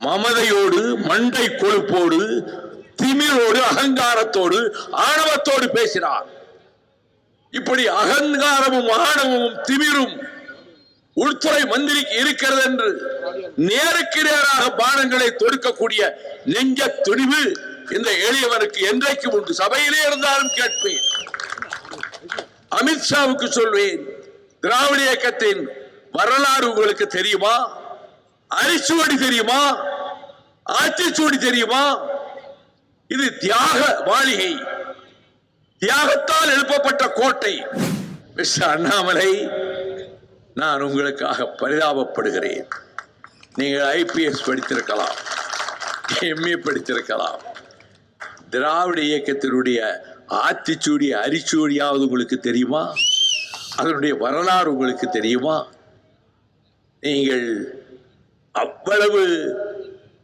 மமதையோடு, மண்டை கொழுப்போடு, திமிரோடு, அகங்காரத்தோடு, ஆணவத்தோடு பேசினார். இப்படி அகங்காரமும் ஆணவமும் திமிரும் உள்துறை மந்திரிக்கு இருக்கிறது என்று நேருக்கு நேராக பானங்களை தொடுக்கக்கூடிய நெஞ்ச துணிவு இந்த எளியவனுக்கு என்றைக்கு உண்டு. சபையிலே இருந்தாலும் கேட்பேன். அமித்ஷாவுக்கு சொல்வேன், திராவிட இயக்கத்தின் வரலாறு உங்களுக்கு தெரியுமா? அரிச்சுவடி தெரியுமா? ஆட்சிச்சுவடி தெரியுமா? இது தியாக மாளிகை, தியாகத்தால் எழுப்பப்பட்ட கோட்டை. மிஸ்டர் அண்ணாமலை, நான் உங்களுக்காக பரிதாபப்படுகிறேன். நீங்கள் ஐபிஎஸ் படித்திருக்கலாம், எம்ஏ படித்திருக்கலாம். திராவிட இயக்கத்தினுடைய ஆத்திச்சூடி அரிச்சூடியாவது உங்களுக்கு தெரியுமா? அதனுடைய வரலாறு உங்களுக்கு தெரியுமா? நீங்கள் அவ்வளவு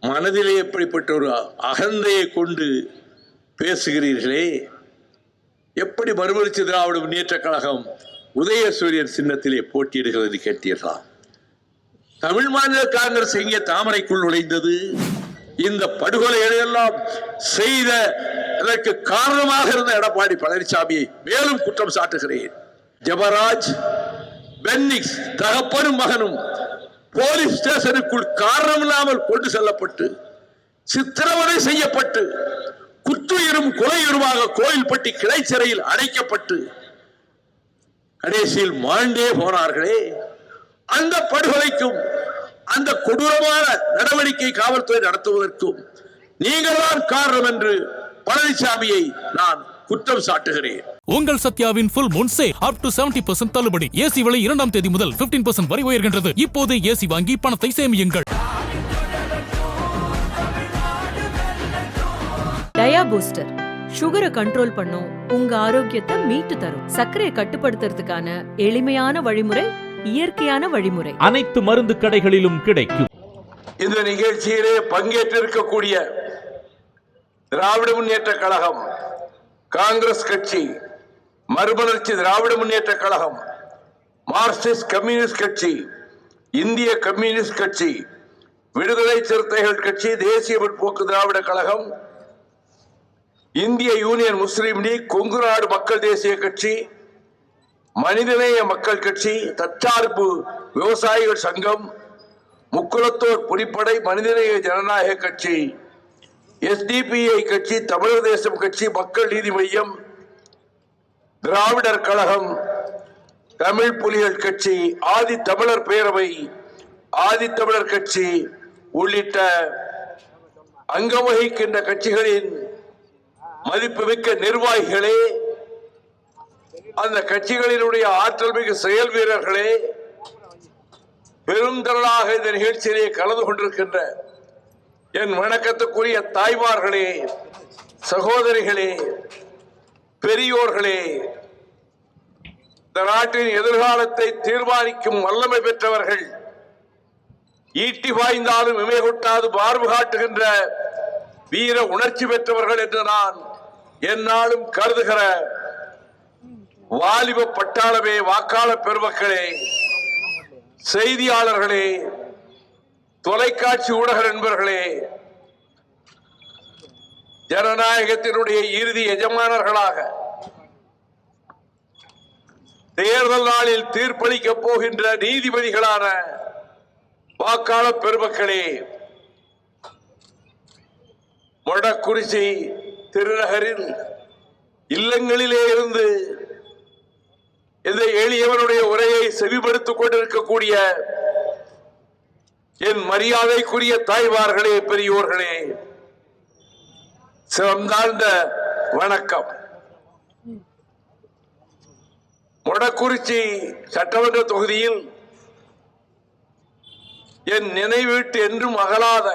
மனதிலே எப்படிப்பட்ட ஒரு அகந்தையை கொண்டு பேசுகிறீர்களே. எப்படி மறுமலர்ச்சி திராவிட முன்னேற்ற கழகம் உதயசூரியன் சின்னத்திலே போட்டியிடுகிறது கேட்டீர்களா? தமிழ் மாநில காங்கிரஸ் எங்கே தாமரைக்குள் நுழைந்தது? இந்த படுகொலைகளை எல்லாம் செய்த அதற்கு காரணமாக இருந்த எடப்பாடி பழனிசாமியை மேலும் குற்றம் சாட்டுகிறேன். ஜெபராஜ், பென்னிக்ஸ் தகப்பனும் மகனும் போலீஸ் ஸ்டேஷனுக்குள் காரணம் இல்லாமல் கொண்டு செல்லப்பட்டு சித்திரவதை செய்யப்பட்டு குற்றுயிரும் கொலையுருமாக கோயில்பட்டி கிளை சிறையில் அடைக்கப்பட்டு கடைசியில் மாண்டே போனார்களே. அந்த படுகொலைக்கும் அந்த கொடூரமான நடவடிக்கை காவல்துறை நடத்துவதற்கும் நீங்கள் தான் காரணம் என்று பழனிசாமியை நான் குற்றம் சாட்டுகிறேன். உங்கள் சத்யாவின் full moon sale up to 70% தள்ளுபடி. ஏசி விலை 2ஆம் தேதி முதல் 15% வரை உயர்கின்றது. இப்போது ஏசி வாங்கி பணத்தை சேமியுங்கள். டயா பூஸ்டர் சுகரை கண்ட்ரோல் பண்ணும், உங்க ஆரோக்கியத்தை மீட்டு தரும். சர்க்கரையை கட்டுப்படுத்துறதுக்கான எளிமையான வழிமுறை, இயற்கையான வழிமுறை. அனைத்து மருந்து கடைகளிலும் கிடைக்கும். இந்த நிகழ்ச்சியிலே பங்கேற்றிருக்கக்கூடிய திராவிட முன்னேற்ற கழகம், காங்கிரஸ் கட்சி, மறுமலர்ச்சி திராவிட முன்னேற்ற கழகம், மார்க்சிஸ்ட் கம்யூனிஸ்ட் கட்சி, இந்திய கம்யூனிஸ்ட் கட்சி, விடுதலை சிறுத்தைகள் கட்சி, தேசிய முற்போக்கு திராவிட கழகம், இந்திய யூனியன் முஸ்லீம் லீக், கொங்கு நாடு மக்கள் தேசிய கட்சி, மனிதநேய மக்கள் கட்சி, தற்சார்பு விவசாயிகள் சங்கம், முக்குலத்தோர் புலிப்படை, மனிதநேய ஜனநாயக கட்சி, எஸ்டிபிஐ கட்சி, தமிழர் தேசம் கட்சி, மக்கள் நீதி மையம், திராவிடர் கழகம், தமிழ் புலிகள் கட்சி, ஆதி தமிழர் பேரவை, ஆதி தமிழர் கட்சி உள்ளிட்ட அங்கம் வகிக்கின்ற கட்சிகளின் மதிப்புமிக்க நிர்வாகிகளே, அந்த கட்சிகளினுடைய ஆற்றல் மிகு செயல் வீரர்களே, பெருந்திரளாக இந்த நிகழ்ச்சியிலே கலந்து கொண்டிருக்கின்ற என் வணக்கத்துக்குரிய தாய்மார்களே, சகோதரிகளே, பெரியோர்களே, இந்த நாட்டின் எதிர்காலத்தை தீர்மானிக்கும் வல்லமை பெற்றவர்கள், ஈட்டி பாய்ந்தாலும் இமை கொட்டாது மார்பு காட்டுகின்ற வீர உணர்ச்சி பெற்றவர்கள் என்று நான் என்னாலும் கருதுகிற வாலிப பட்டாளமே, வாக்காளர் பெருமக்களே, செய்தியாளர்களே, தொலைக்காட்சி ஊடக நண்பர்களே, ஜனநாயகத்தினுடைய இறுதி எஜமானர்களாக தேர்தல் நாளில் தீர்ப்பளிக்க போகின்ற நீதிபதிகளான வாக்காளர் பெருமக்களே, மொடக்குறிச்சி திருநகரில் இல்லங்களிலே இருந்து இந்த எளியவனுடைய உரையை செவிப்படுத்திக் கொண்டிருக்கக்கூடிய என் மரியாதைக்குரிய தாய்மார்களே, பெரியோர்களே, சிறந்தாழ்ந்த வணக்கம். மொடக்குறிச்சி சட்டமன்ற தொகுதியில் என் நினைவீட்டு என்றும் அகலாத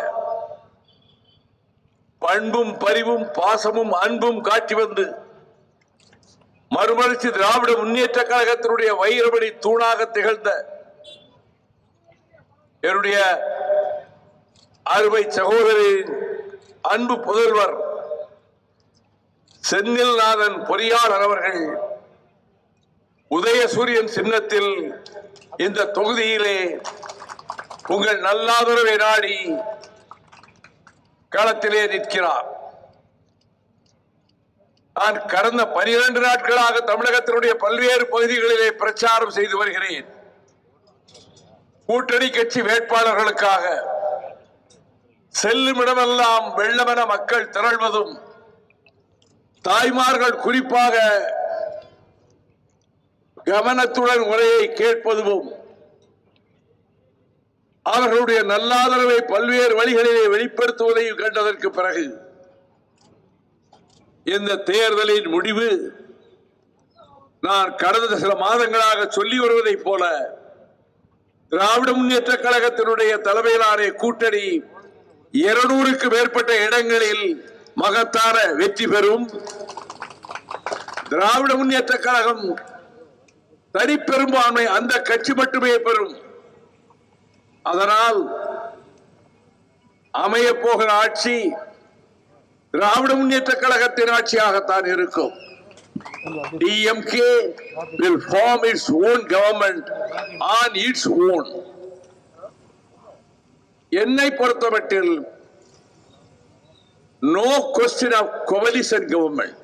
பண்பும் பரிவும் பாசமும் அன்பும் காட்டி வந்து மறுமலர்ச்சி திராவிட முன்னேற்ற கழகத்தினுடைய வைரமணி தூணாக திகழ்ந்த என்னுடைய அருமை சகோதரின் அன்பு புதல்வர் செந்தில்நாதன் பொறியாளர் அவர்கள் உதயசூரியன் சின்னத்தில் இந்த தொகுதியிலே உங்கள் நல்லாதரவை நாடி களத்திலே நிற்கிறார். நான் கடந்த 12 நாட்களாக தமிழகத்தினுடைய பல்வேறு பகுதிகளிலே பிரச்சாரம் செய்து வருகிறேன். கூட்டணி கட்சி வேட்பாளர்களுக்காக செல்லும் இடமெல்லாம் வெள்ளமென மக்கள் திரள்வதும், தாய்மார்கள் குறிப்பாக கவனத்துடன் உரையை கேட்பதும், அவர்களுடைய நல்லாதரவை பல்வேறு வழிகளிலே வெளிப்படுத்துவதையும் கண்டதற்கு பிறகு இந்த தேர்தலின் முடிவு நான் கடந்த சில மாதங்களாக சொல்லி வருவதைப் போல திராவிட முன்னேற்ற கழகத்தினுடைய தலைமையிலான கூட்டணி 200க்கு மேற்பட்ட இடங்களில் மகத்தான வெற்றி பெறும். திராவிட முன்னேற்ற கழகம் தனிப்பெரும்பான்மை அந்த கட்சி மட்டுமே பெறும். அதனால் அமையப் போகிற ஆட்சி திராவிட முன்னேற்ற கழகத்தின் ஆட்சியாகத்தான் இருக்கும். DMK will form its own government on its own. என்னை பொறுத்தமட்டில் no question of coalition government.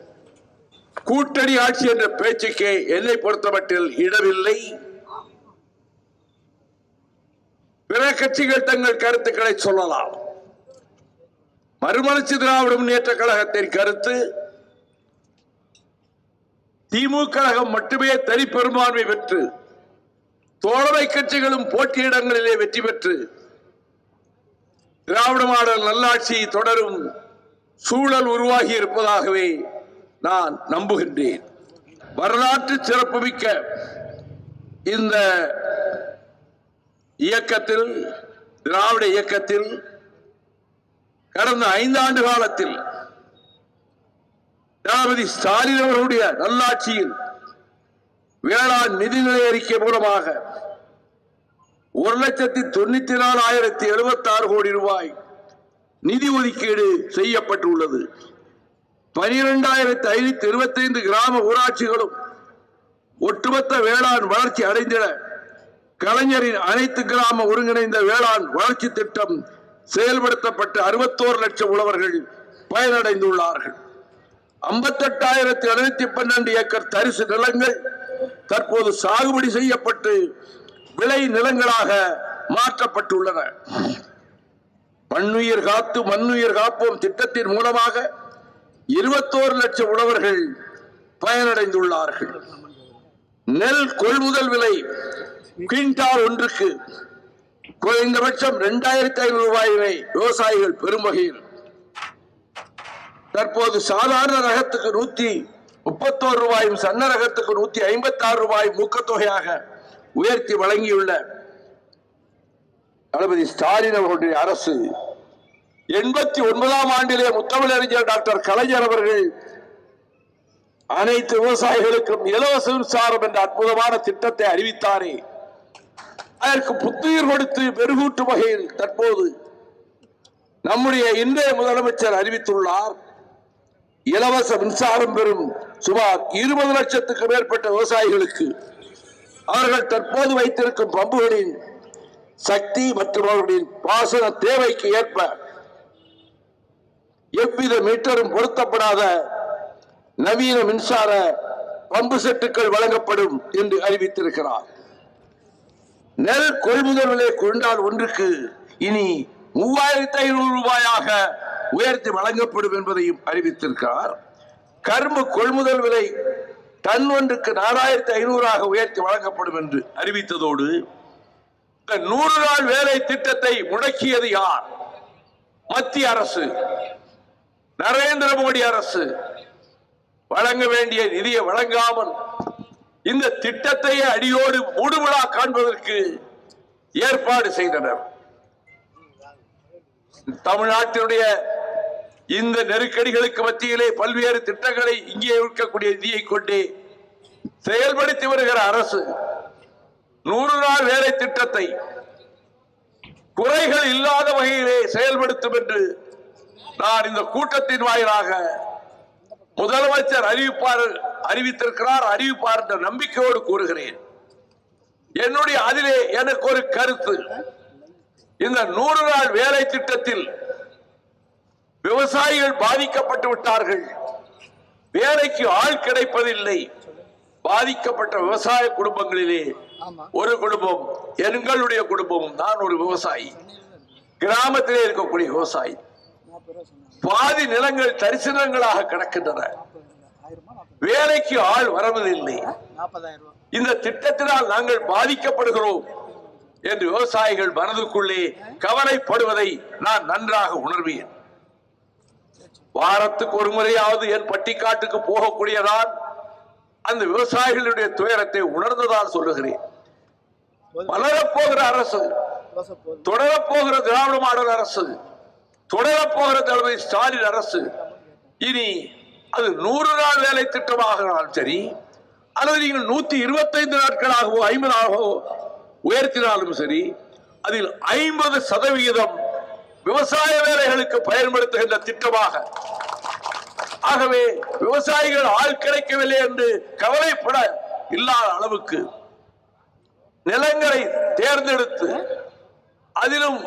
கூட்டணி ஆட்சி என்ற பேச்சுக்கே என்னை பொறுத்தமட்டில் இடமில்லை. பிற கட்சிகள் தங்கள் கருத்துக்களை சொல்லலாம். மறுமலர்ச்சி திராவிட முன்னேற்ற கழகத்தின் கருத்து திமுக கழகம் மட்டுமே தனி பெரும்பான்மை பெற்று தோழமை கட்சிகளும் போட்டியிடங்களிலே வெற்றி பெற்று திராவிட மாடல் நல்லாட்சி தொடரும் சூழல் உருவாகி இருப்பதாகவே நான் நம்புகின்றேன். வரலாற்று சிறப்புமிக்க இந்த இயக்கத்தில், திராவிட இயக்கத்தில் கடந்த 5 ஆண்டு காலத்தில் தளபதி ஸ்டாலின் அவர்களுடைய நல்லாட்சியில் வேளாண் நிதிநிலை அறிக்கை மூலமாக 1,94,076 கோடி ரூபாய் நிதி ஒதுக்கீடு செய்யப்பட்டுள்ளது. 12,525 கிராம ஊராட்சிகளும் ஒட்டுமொத்த வேளாண் வளர்ச்சி அடைந்திட கலைஞரின் அனைத்து கிராம ஒருங்கிணைந்த வேளாண் வளர்ச்சி திட்டம் செயல்படுத்தப்பட்டு 61 லட்சம் உழவர்கள் பயனடைந்துள்ளார்கள். 58,712 ஏக்கர் தரிசு நிலங்கள் தற்போது சாகுபடி செய்யப்பட்டு விளை நிலங்களாக மாற்றப்பட்டுள்ளன. மண்ணுயிர் காத்து மண்ணுயிர் காப்போம் திட்டத்தின் மூலமாக 21 லட்சம் உழவர்கள் பயனடைந்துள்ளார்கள். நெல் கொள்முதல் விலை குவிண்டால் ஒன்றுக்கு குறைந்தபட்சம் 2,500 ரூபாயினை விவசாயிகள் பெறும் வகையில் தற்போது சாதாரண ரகத்துக்கு 131 ரூபாயும் சன்ன ரகத்துக்கு 156 ரூபாயும் ஊக்கத்தொகையாக உயர்த்தி வழங்கியுள்ள தளபதி ஸ்டாலின் அவர்களுடைய அரசு 89ஆம் ஆண்டிலே முத்தமிழறிஞர் டாக்டர் கலைஞர் அவர்கள் அனைத்து விவசாயிகளுக்கும் இலவச மின்சாரம் என்ற அற்புதமான திட்டத்தை அறிவித்தாரே, அதற்கு புத்துயிர் கொடுத்து மெருகூட்டும் வகையில் தற்போது நம்முடைய இன்றைய முதலமைச்சர் அறிவித்துள்ளார். இலவச மின்சாரம் பெறும் சுமார் 20 லட்சத்துக்கு மேற்பட்ட விவசாயிகளுக்கு அவர்கள் தற்போது வைத்திருக்கும் பம்புகளின் சக்தி மற்றும் அவர்களின் பாசன தேவைக்கு ஏற்ப எவ்வித மீட்டரும் பொருத்தப்படாத நவீன மின்சார பம்பு செட்டுகள் வழங்கப்படும் என்று அறிவித்திருக்கிறார். நெல் கொள்முதல் விலை குவிண்டால் ஒன்றுக்கு இனி 3,500 ரூபாயாக உயர்த்தி வழங்கப்படும் என்பதையும் அறிவித்திருக்கிறார். கரும்பு கொள்முதல் விலை டன் ஒன்றுக்கு 4,500 உயர்த்தி வழங்கப்படும் என்று அறிவித்ததோடு 100 நாள் வேலை திட்டத்தை முடக்கியது யார்? மத்திய அரசு, நரேந்திர மோடி அரசு. வழங்க வேண்டிய நிதியை வழங்காமல் இந்த திட்டத்தை அடியோடு மூடுவிழா காண்பதற்கு ஏற்பாடு செய்தனர். தமிழ்நாட்டினுடைய இந்த நெருக்கடிகளுக்கு மத்தியிலே பல்வேறு திட்டங்களை இங்கே இருக்கக்கூடிய நிதியை கொண்டே செயல்படுத்தி வருகிற அரசு 100 நாள் வேலை திட்டத்தை குறைகள் இல்லாத வகையிலே செயல்படுத்தும் என்று நான் இந்த கூட்டத்தின் வாயிலாக முதலமைச்சர் அறிவித்திருக்கிறார், அறிவிப்பார் என்ற நம்பிக்கையோடு கூறுகிறேன். என்னுடைய அதிலே எனக்கு ஒரு கருத்து, இந்த 100 நாள் வேலை திட்டத்தில் விவசாயிகள் பாதிக்கப்பட்டு விட்டார்கள். வேலைக்கு ஆள் கிடைப்பதில்லை. பாதிக்கப்பட்ட விவசாய குடும்பங்களிலே ஒரு குடும்பம், எங்களுடைய குடும்பமும். நான் ஒரு விவசாயி, கிராமத்திலே இருக்கக்கூடிய விவசாயி. பாதி நிலங்கள் தரிசனங்களாக கிடக்கின்றன. வேலைக்கு ஆள் வரவதில்லை. இந்த திட்டத்தினால் நாங்கள் பாதிக்கப்படுகிறோம் என்று விவசாயிகள் மனதுக்குள்ளே கவலைப்படுவதை நான் நன்றாக உணர்வேன். வாரத்துக்கு ஒரு முறையாவது என் பட்டிக்காட்டுக்கு போகக்கூடியதான் அந்த விவசாயிகளுடைய துயரத்தை உணர்ந்ததால் சொல்லுகிறேன். வளரப்போகிற அரசு, தொடரப்போகிற திராவிட மாடல் அரசு, தொடரப்போகிற தளபதி ஸ்டாலின் அரசு, இனி அது 100 நாள் வேலை திட்டமாக சரி, அல்லது நீங்கள் 125 நாட்களாகவோ 50 உயர்த்தினாலும் சரி, அதில் 50% விவசாய வேலைகளுக்கு பயன்படுத்துகின்ற திட்டமாக. ஆகவே விவசாயிகள் ஆள் கிடைக்கவில்லை என்று கவலைப்பட இல்லாத அளவுக்கு நிலங்களை தேர்ந்தெடுத்து, அதிலும்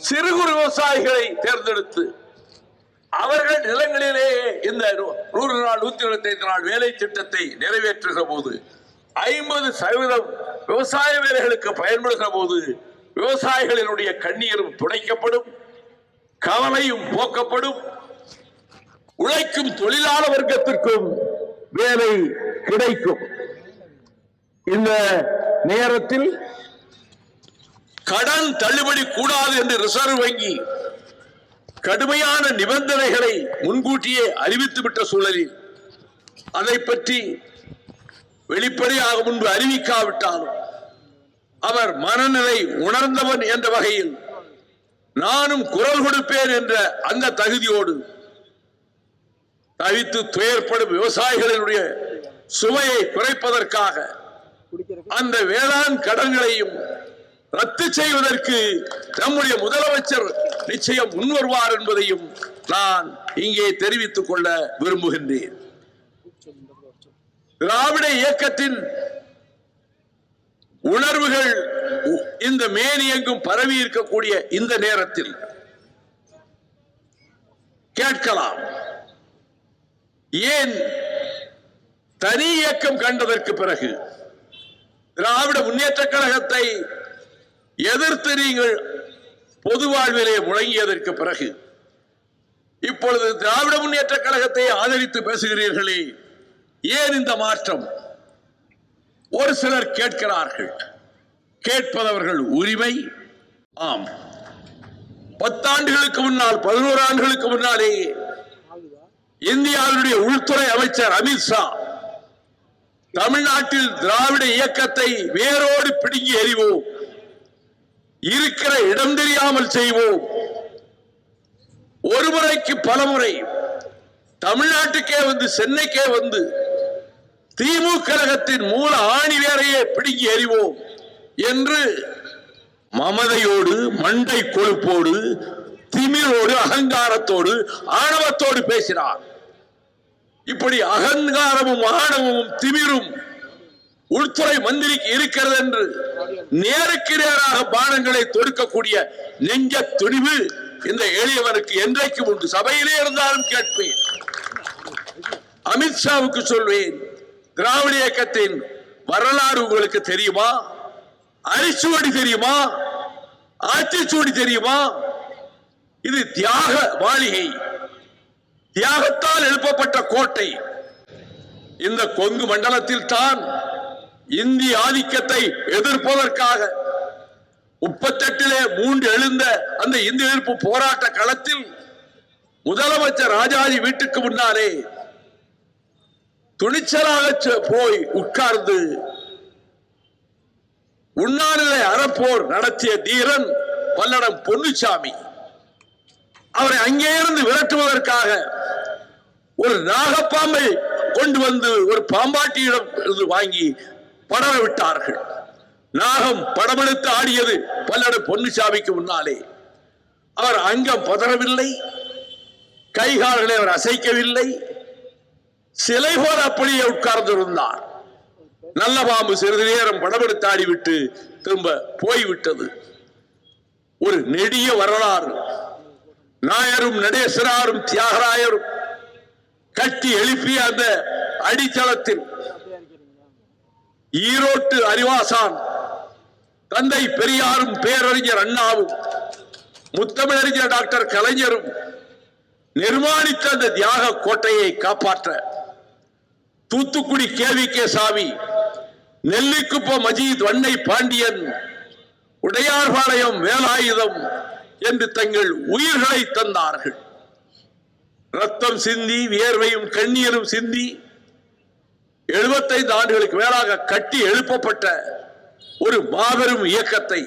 சிறு குறு விவசாயிகளை தேர்ந்தெடுத்து அவர்கள் நிலங்களிலே இந்த 100 நாள் 125 நாள் வேலை திட்டத்தை நிறைவேற்றுகிற போது 50% விவசாய வேலைகளுக்கு பயன்படுகிற போது விவசாயிகளினுடைய கண்ணீரும் துடைக்கப்படும், கவலையும் போக்கப்படும், உழைக்கும் தொழிலாளர் வர்க்கத்திற்கும் வேலை கிடைக்கும். இந்த நேரத்தில் கடன் தள்ளுபடி கூடாது என்று ரிசர்வ் வங்கி கடுமையான நிபந்தனைகளை முன்கூட்டியே அறிவித்துவிட்ட சூழலில் அதை பற்றி வெளிப்படையாக முன்பு அறிவிக்காவிட்டாலும் அவர் மனநிலை உணர்ந்தவன் என்ற வகையில் நானும் குரல் கொடுப்பேன் என்ற அந்த தகுதியோடு தவித்து துயர்ப்படும் விவசாயிகளினுடைய சுமையை குறைப்பதற்காக அந்த வேளாண் கடன்களையும் ரத்து செய்வதற்கு நம்முடைய முதலமைச்சர் நிச்சயம் முன்வருவார் என்பதையும் நான் இங்கே தெரிவித்துக் கொள்ள விரும்புகின்றேன். திராவிட இயக்கத்தின் உணர்வுகள் இந்த மேனி எங்கும் பரவி இருக்கக்கூடிய இந்த நேரத்தில் கேட்கலாம், ஏன் தனி இயக்கம் கண்டதற்கு பிறகு திராவிட முன்னேற்ற கழகத்தை எதிர்த்து நீங்கள் பொது வாழ்விலே முழங்கியதற்கு பிறகு இப்பொழுது திராவிட முன்னேற்ற கழகத்தை ஆதரித்து பேசுகிறீர்களே, ஏன் இந்த மாற்றம்? ஒரு சிலர் கேட்கிறார்கள். கேட்பதவர்கள் உரிமை. ஆம், 10 ஆண்டுகளுக்கு முன்னால் 11 ஆண்டுகளுக்கு முன்னாலே இந்தியாவுடைய உள்துறை அமைச்சர் அமித்ஷா தமிழ்நாட்டில் திராவிட இயக்கத்தை வேரோடு பிடுங்கி எறிவோம், இருக்கிற இடம் தெரியாமல் செய்வோம், ஒரு முறைக்கு பல முறை தமிழ்நாட்டுக்கே வந்து சென்னைக்கே வந்து திமுக கழகத்தின் மூல ஆணி வேரையே பிடுங்கி எறிவோம் என்று மமதையோடு, மண்டை கொழுப்போடு, திமிரோடு, அகங்காரத்தோடு, ஆணவத்தோடு பேசினார். இப்படி அகங்காரமும் ஆணவமும் திமிரும் உள்துறை மந்திரிக்கு இருக்கிறது என்று நேருக்கு நேராக பானங்களை தொடுக்கக்கூடிய நெஞ்ச துணிவு இந்த எளியவனுக்கு என்றைக்கும் உண்டு. சபையிலே இருந்தாலும் கேட்பேன். அமித்ஷாவுக்கு சொல்வேன், திராவிட இயக்கத்தின் வரலாறு உங்களுக்கு தெரியுமா? அரிச்சுவடி தெரியுமா? ஆட்சிச்சுவடி தெரியுமா? இது தியாக மாளிகை, தியாகத்தால் எழுப்பப்பட்ட கோட்டை. இந்த கொங்கு மண்டலத்தில் தான் இந்திய ஆதிக்கத்தை எதிர்ப்பதற்காக 38 3 எழுந்த அந்த இந்திய எதிர்ப்பு போராட்ட களத்தில் முதலமைச்சர் ராஜாஜி வீட்டுக்கு முன்னாலே துணிச்சலாக போய் உட்கார்ந்து உண்ணாநிலை அறப்போர் நடத்திய தீரன் பல்லடம் பொன்னுச்சாமி. அவரை அங்கே இருந்து விரட்டுவதற்காக ஒரு நாகப்பாம்பை கொண்டு வந்து ஒரு பாம்பாட்டியிடம் இருந்து வாங்கி படர விட்டார்கள். நாகம் படமெடுத்து ஆடியது பல்லடம் பொன்னுச்சாமிக்கு முன்னாலே. அவர் அங்கம் பதறவில்லை, கைகால்களை அவர் அசைக்கவில்லை, சிலை போல அப்படியே உட்கார்ந்திருந்தார். நல்ல பாம்பு சிறிது நேரம் படமெடுத்து ஆடிவிட்டு திரும்ப போய்விட்டது. ஒரு நெடிய வரலாறு. நாயரும் நடேசராரும் தியாகராயரும் கட்டி எழுப்பிய அந்த அடித்தளத்தில் ஈரோட்டு அறிவாசான் தந்தை பெரியாரும் பேரறிஞர் அண்ணாவும் முத்தமிழறிஞர் டாக்டர் கலைஞரும் நிர்மாணித்த அந்த தியாக கோட்டையை காப்பாற்ற தூத்துக்குடி கேவிகே சாமி, நெல்லிக்குப்பம் மஜீத், வண்ணை பாண்டியன், உடையார்பாளையம் வேலாயுதம் என்று தங்கள் உயிர்களை தந்தார்கள். ரத்தம் சிந்தி வியர்வையும் கண்ணீரும் சிந்தி 75 ஆண்டுகளுக்கு மேலாக கட்டி எழுப்பப்பட்ட ஒரு மாபெரும் இயக்கத்தை,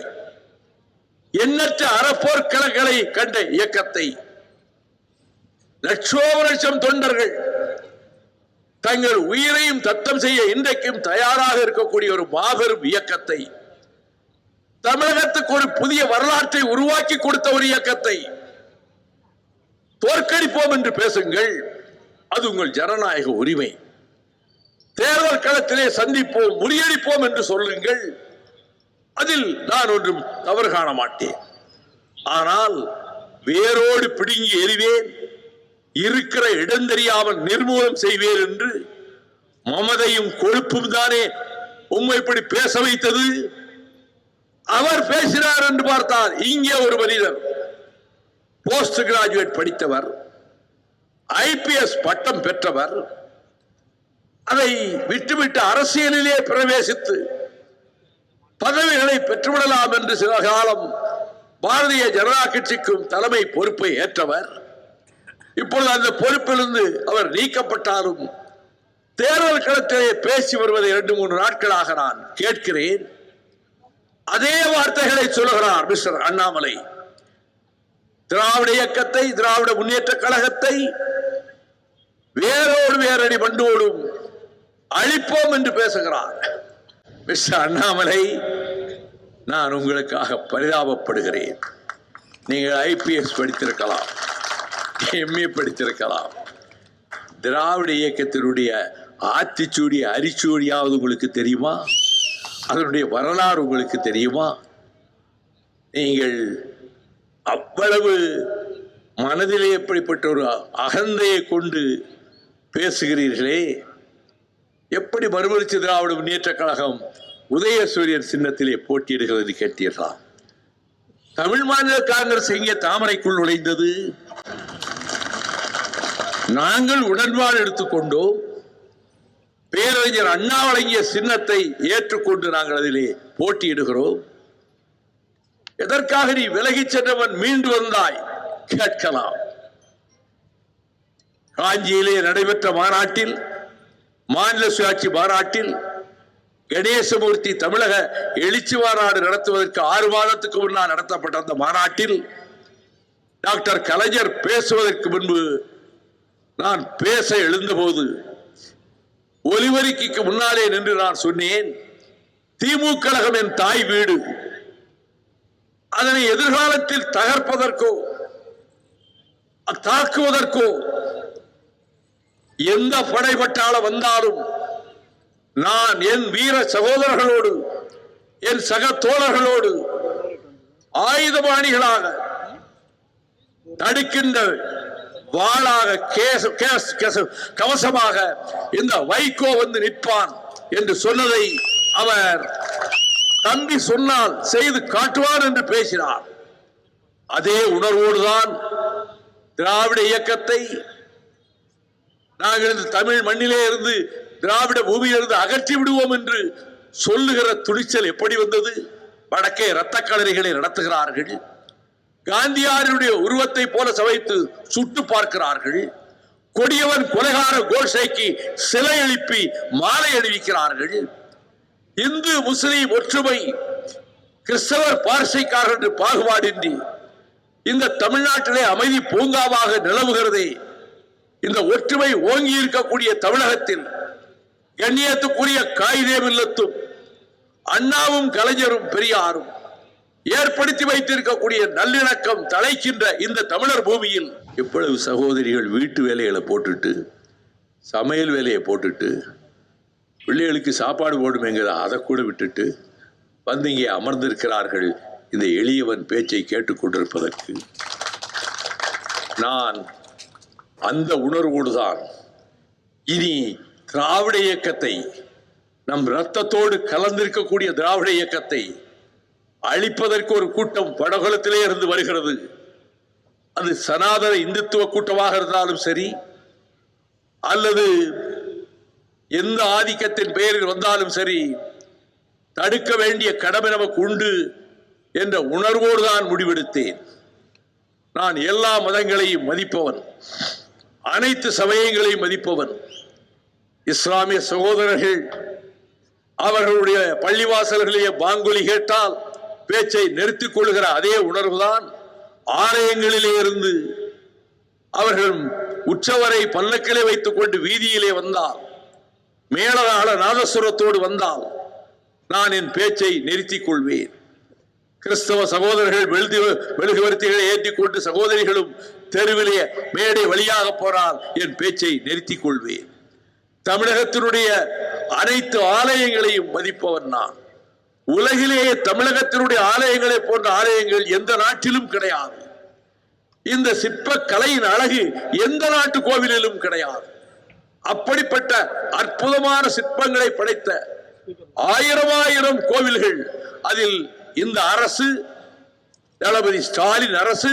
எண்ணற்ற அறப்போர்க்களங்களை கண்ட இயக்கத்தை, லட்சோப தொண்டர்கள் தங்கள் உயிரையும் தத்தம் செய்ய இன்றைக்கும் தயாராக இருக்கக்கூடிய ஒரு மாபெரும் இயக்கத்தை, தமிழகத்துக்கு ஒரு புதிய வரலாற்றை உருவாக்கி கொடுத்த ஒரு இயக்கத்தை தோற்கடிப்போம் என்று பேசுங்கள். அது உங்கள் ஜனநாயக உரிமை. தேர்தல் களத்திலே சந்திப்போம், முறியடிப்போம் என்று சொல்லுங்கள். அதில் நான் ஒன்றும் தவறு காண மாட்டேன். ஆனால் வேரோடு பிடுங்கி எறிவேன், இருக்கிற இடம் தெரியாமல் நிர்மூலம் செய்வேன் என்று மமதையும் கொழுப்பும் தானே உண்மை இப்படி பேச வைத்தது. அவர் பேசினார் என்று பார்த்தால் இங்கே ஒரு மனிதர் போஸ்ட் கிராஜுவேட் படித்தவர், IPS பட்டம் பெற்றவர், அதை விட்டுவிட்டு அரசியலிலே பிரவேசித்து பதவிகளை பெற்றுவிடலாம் என்று சில காலம் பாரதிய ஜனதா கட்சிக்கும் தலைமை பொறுப்பை ஏற்றவர். இப்பொழுது அந்த பொறுப்பிலிருந்து அவர் நீக்கப்பட்டாலும் தேர்தல் களத்திலே பேசி வருவதை 2-3 நாட்களாக நான் கேட்கிறேன். அதே வார்த்தைகளை சொல்லுகிறார் மிஸ்டர் அண்ணாமலை. திராவிட இயக்கத்தை, திராவிட முன்னேற்ற கழகத்தை வேரோடு வேரடி மண்டோடும் அழிப்போம் என்று பேசுகிறார். மிஸ்டர் அண்ணாமலை, நான் உங்களுக்காக பரிதாபப்படுகிறேன். நீங்கள் IPS படித்திருக்கலாம், MA படித்திருக்கலாம். திராவிட இயக்கத்தினுடைய ஆத்திச்சூடி அரிச்சூடியாவது உங்களுக்கு தெரியுமா? அதனுடைய வரலாறு உங்களுக்கு தெரியுமா? நீங்கள் அவ்வளவு மனதிலே எப்படிப்பட்ட ஒரு அகந்தையை கொண்டு பேசுகிறீர்களே. எப்படி மறுமலர்ச்சி திராவிட முன்னேற்ற கழகம் உதயசூரியன் சின்னத்திலே போட்டியிடுகிறது கேட்டீர்களா? தமிழ் மாநில காங்கிரஸ் எங்கே தாமரைக்குள் நுழைந்தது? நாங்கள் உடன்பாடு எடுத்துக்கொண்டோம். பேரறிஞர் அண்ணா வழங்கிய சின்னத்தை ஏற்றுக்கொண்டு நாங்கள் அதிலே போட்டியிடுகிறோம். எதற்காக நீ விலகிச் சென்றவன் மீண்டு வந்தாய் கேட்கலாம். காஞ்சியிலே நடைபெற்ற மாநாட்டில், மாநில சுயாட்சி மாநாட்டில், கணேசமூர்த்தி தமிழக எழுச்சி மாநாடு நடத்துவதற்கு 6 மாதத்துக்கு முன்னால் நடத்தப்பட்ட அந்த மாநாட்டில் டாக்டர் கலைஞர் பேசுவதற்கு முன்பு நான் பேச எழுந்தபோது ஒலிபெருக்கிக்கு முன்னாலே நின்று நான் சொன்னேன், திமுக கழகம் என் தாய் வீடு. அதனை எதிர்காலத்தில் தகர்ப்பதற்கோ தாக்குவதற்கோ எந்த படைபட்டாலும் வந்தாலும் நான் என் வீர சகோதரர்களோடு, என் சக தோழர்களோடு ஆயுதபாணிகளாக தடுக்கின்ற வாளாக கவசமாக இந்த வைகோ வந்து நிற்பான் என்று சொன்னதை அவர் தம்பி சொன்னால் செய்து காட்டுவார் என்று பேசினார். அதே உணர்வோடுதான் திராவிட இயக்கத்தை நாங்கள் இந்த தமிழ் மண்ணிலே இருந்து, திராவிட பூமியிலிருந்து அகற்றி விடுவோம் என்று சொல்லுகிற துணிச்சல் எப்படி வந்தது? வடக்கே இரத்த களரிகளை நடத்துகிறார்கள். காந்தியாருடைய உருவத்தை போல சவைத்து சுட்டு பார்க்கிறார்கள். கொடியவன் கொலைகார கோஷைக்கு சிலை எழுப்பி மாலை அணிவிக்கிறார்கள். இந்து முஸ்லிம் ஒற்றுமை, கிறிஸ்தவர் பார்சைக்காரர் என்று பாகுபாடின்றி இந்த தமிழ்நாட்டிலே அமைதி பூங்காவாக நிலவுகிறதே. இந்த ஒற்றுமை ஓங்கி இருக்கக்கூடிய தமிழகத்தில் கண்ணியத்துக்குரிய காயிதே மில்லத்தும் அண்ணாவும் கலைஞரும் பெரியாரும் ஏற்படுத்தி வைத்திருக்கக்கூடிய நல்லிணக்கம் தலைக்கின்ற இந்த தமிழர் பூமியில் எவ்வளவு சகோதரிகள் வீட்டு வேலைகளை போட்டுட்டு, சமையல் வேலையை போட்டுட்டு, பிள்ளைகளுக்கு சாப்பாடு போடுமேங்கிற அதை கூட விட்டுட்டு வந்து இங்கே அமர்ந்திருக்கிறார்கள் இந்த எளியவன் பேச்சை கேட்டுக்கொண்டிருப்பதற்கு. நான் அந்த உணர்வோடுதான் இனி திராவிட இயக்கத்தை, நம் இரத்தத்தோடு கலந்திருக்கக்கூடிய திராவிட இயக்கத்தை அழிப்பதற்கு ஒரு கூட்டம் வடகுலத்திலே இருந்து வருகிறது. அது சனாதன இந்துத்துவ கூட்டமாக இருந்தாலும் சரி, அல்லது எந்த ஆதிக்கத்தின் பெயரில் வந்தாலும் சரி, தடுக்க வேண்டிய கடமை நமக்கு உண்டு என்ற உணர்வோடு தான் முடிவெடுத்தேன். நான் எல்லா மதங்களையும் மதிப்பவன், அனைத்து சமயங்களையும் மதிப்பவன். இஸ்லாமிய சகோதரர்கள் அவர்களுடைய பள்ளிவாசல்களிலே பாங்கொலி கேட்டால் பேச்சை நிறுத்திக் கொள்கிற அதே உணர்வுதான் ஆலயங்களிலே இருந்து அவர்கள் உற்சவரை பல்லக்கிலே வைத்துக் கொண்டு வீதியிலே வந்தால், மேளதாள நாதசுரத்தோடு வந்தால் நான் என் பேச்சை நிறுத்திக் கொள்வேன். கிறிஸ்தவ சகோதரர்கள் மெழுகுவர்த்திகளை ஏற்றிக்கொண்டு சகோதரிகளும் தெருவிலே மேடை வழியாக போனால் என் பேச்சை நிறுத்திக் கொள்வேன். தமிழகத்தினுடைய அனைத்து ஆலயங்களையும் மதிப்பவன் நான். உலகிலேயே தமிழகத்தினுடைய ஆலயங்களை போன்ற ஆலயங்கள் எந்த நாட்டிலும் கிடையாது. இந்த சிற்ப கலையின் அழகு எந்த நாட்டு கோவிலிலும் கிடையாது. அப்படிப்பட்ட அற்புதமான சிற்பங்களை படைத்த ஆயிரம் கோவில்கள், அதில் இந்த அரசு, தளபதி ஸ்டாலின் அரசு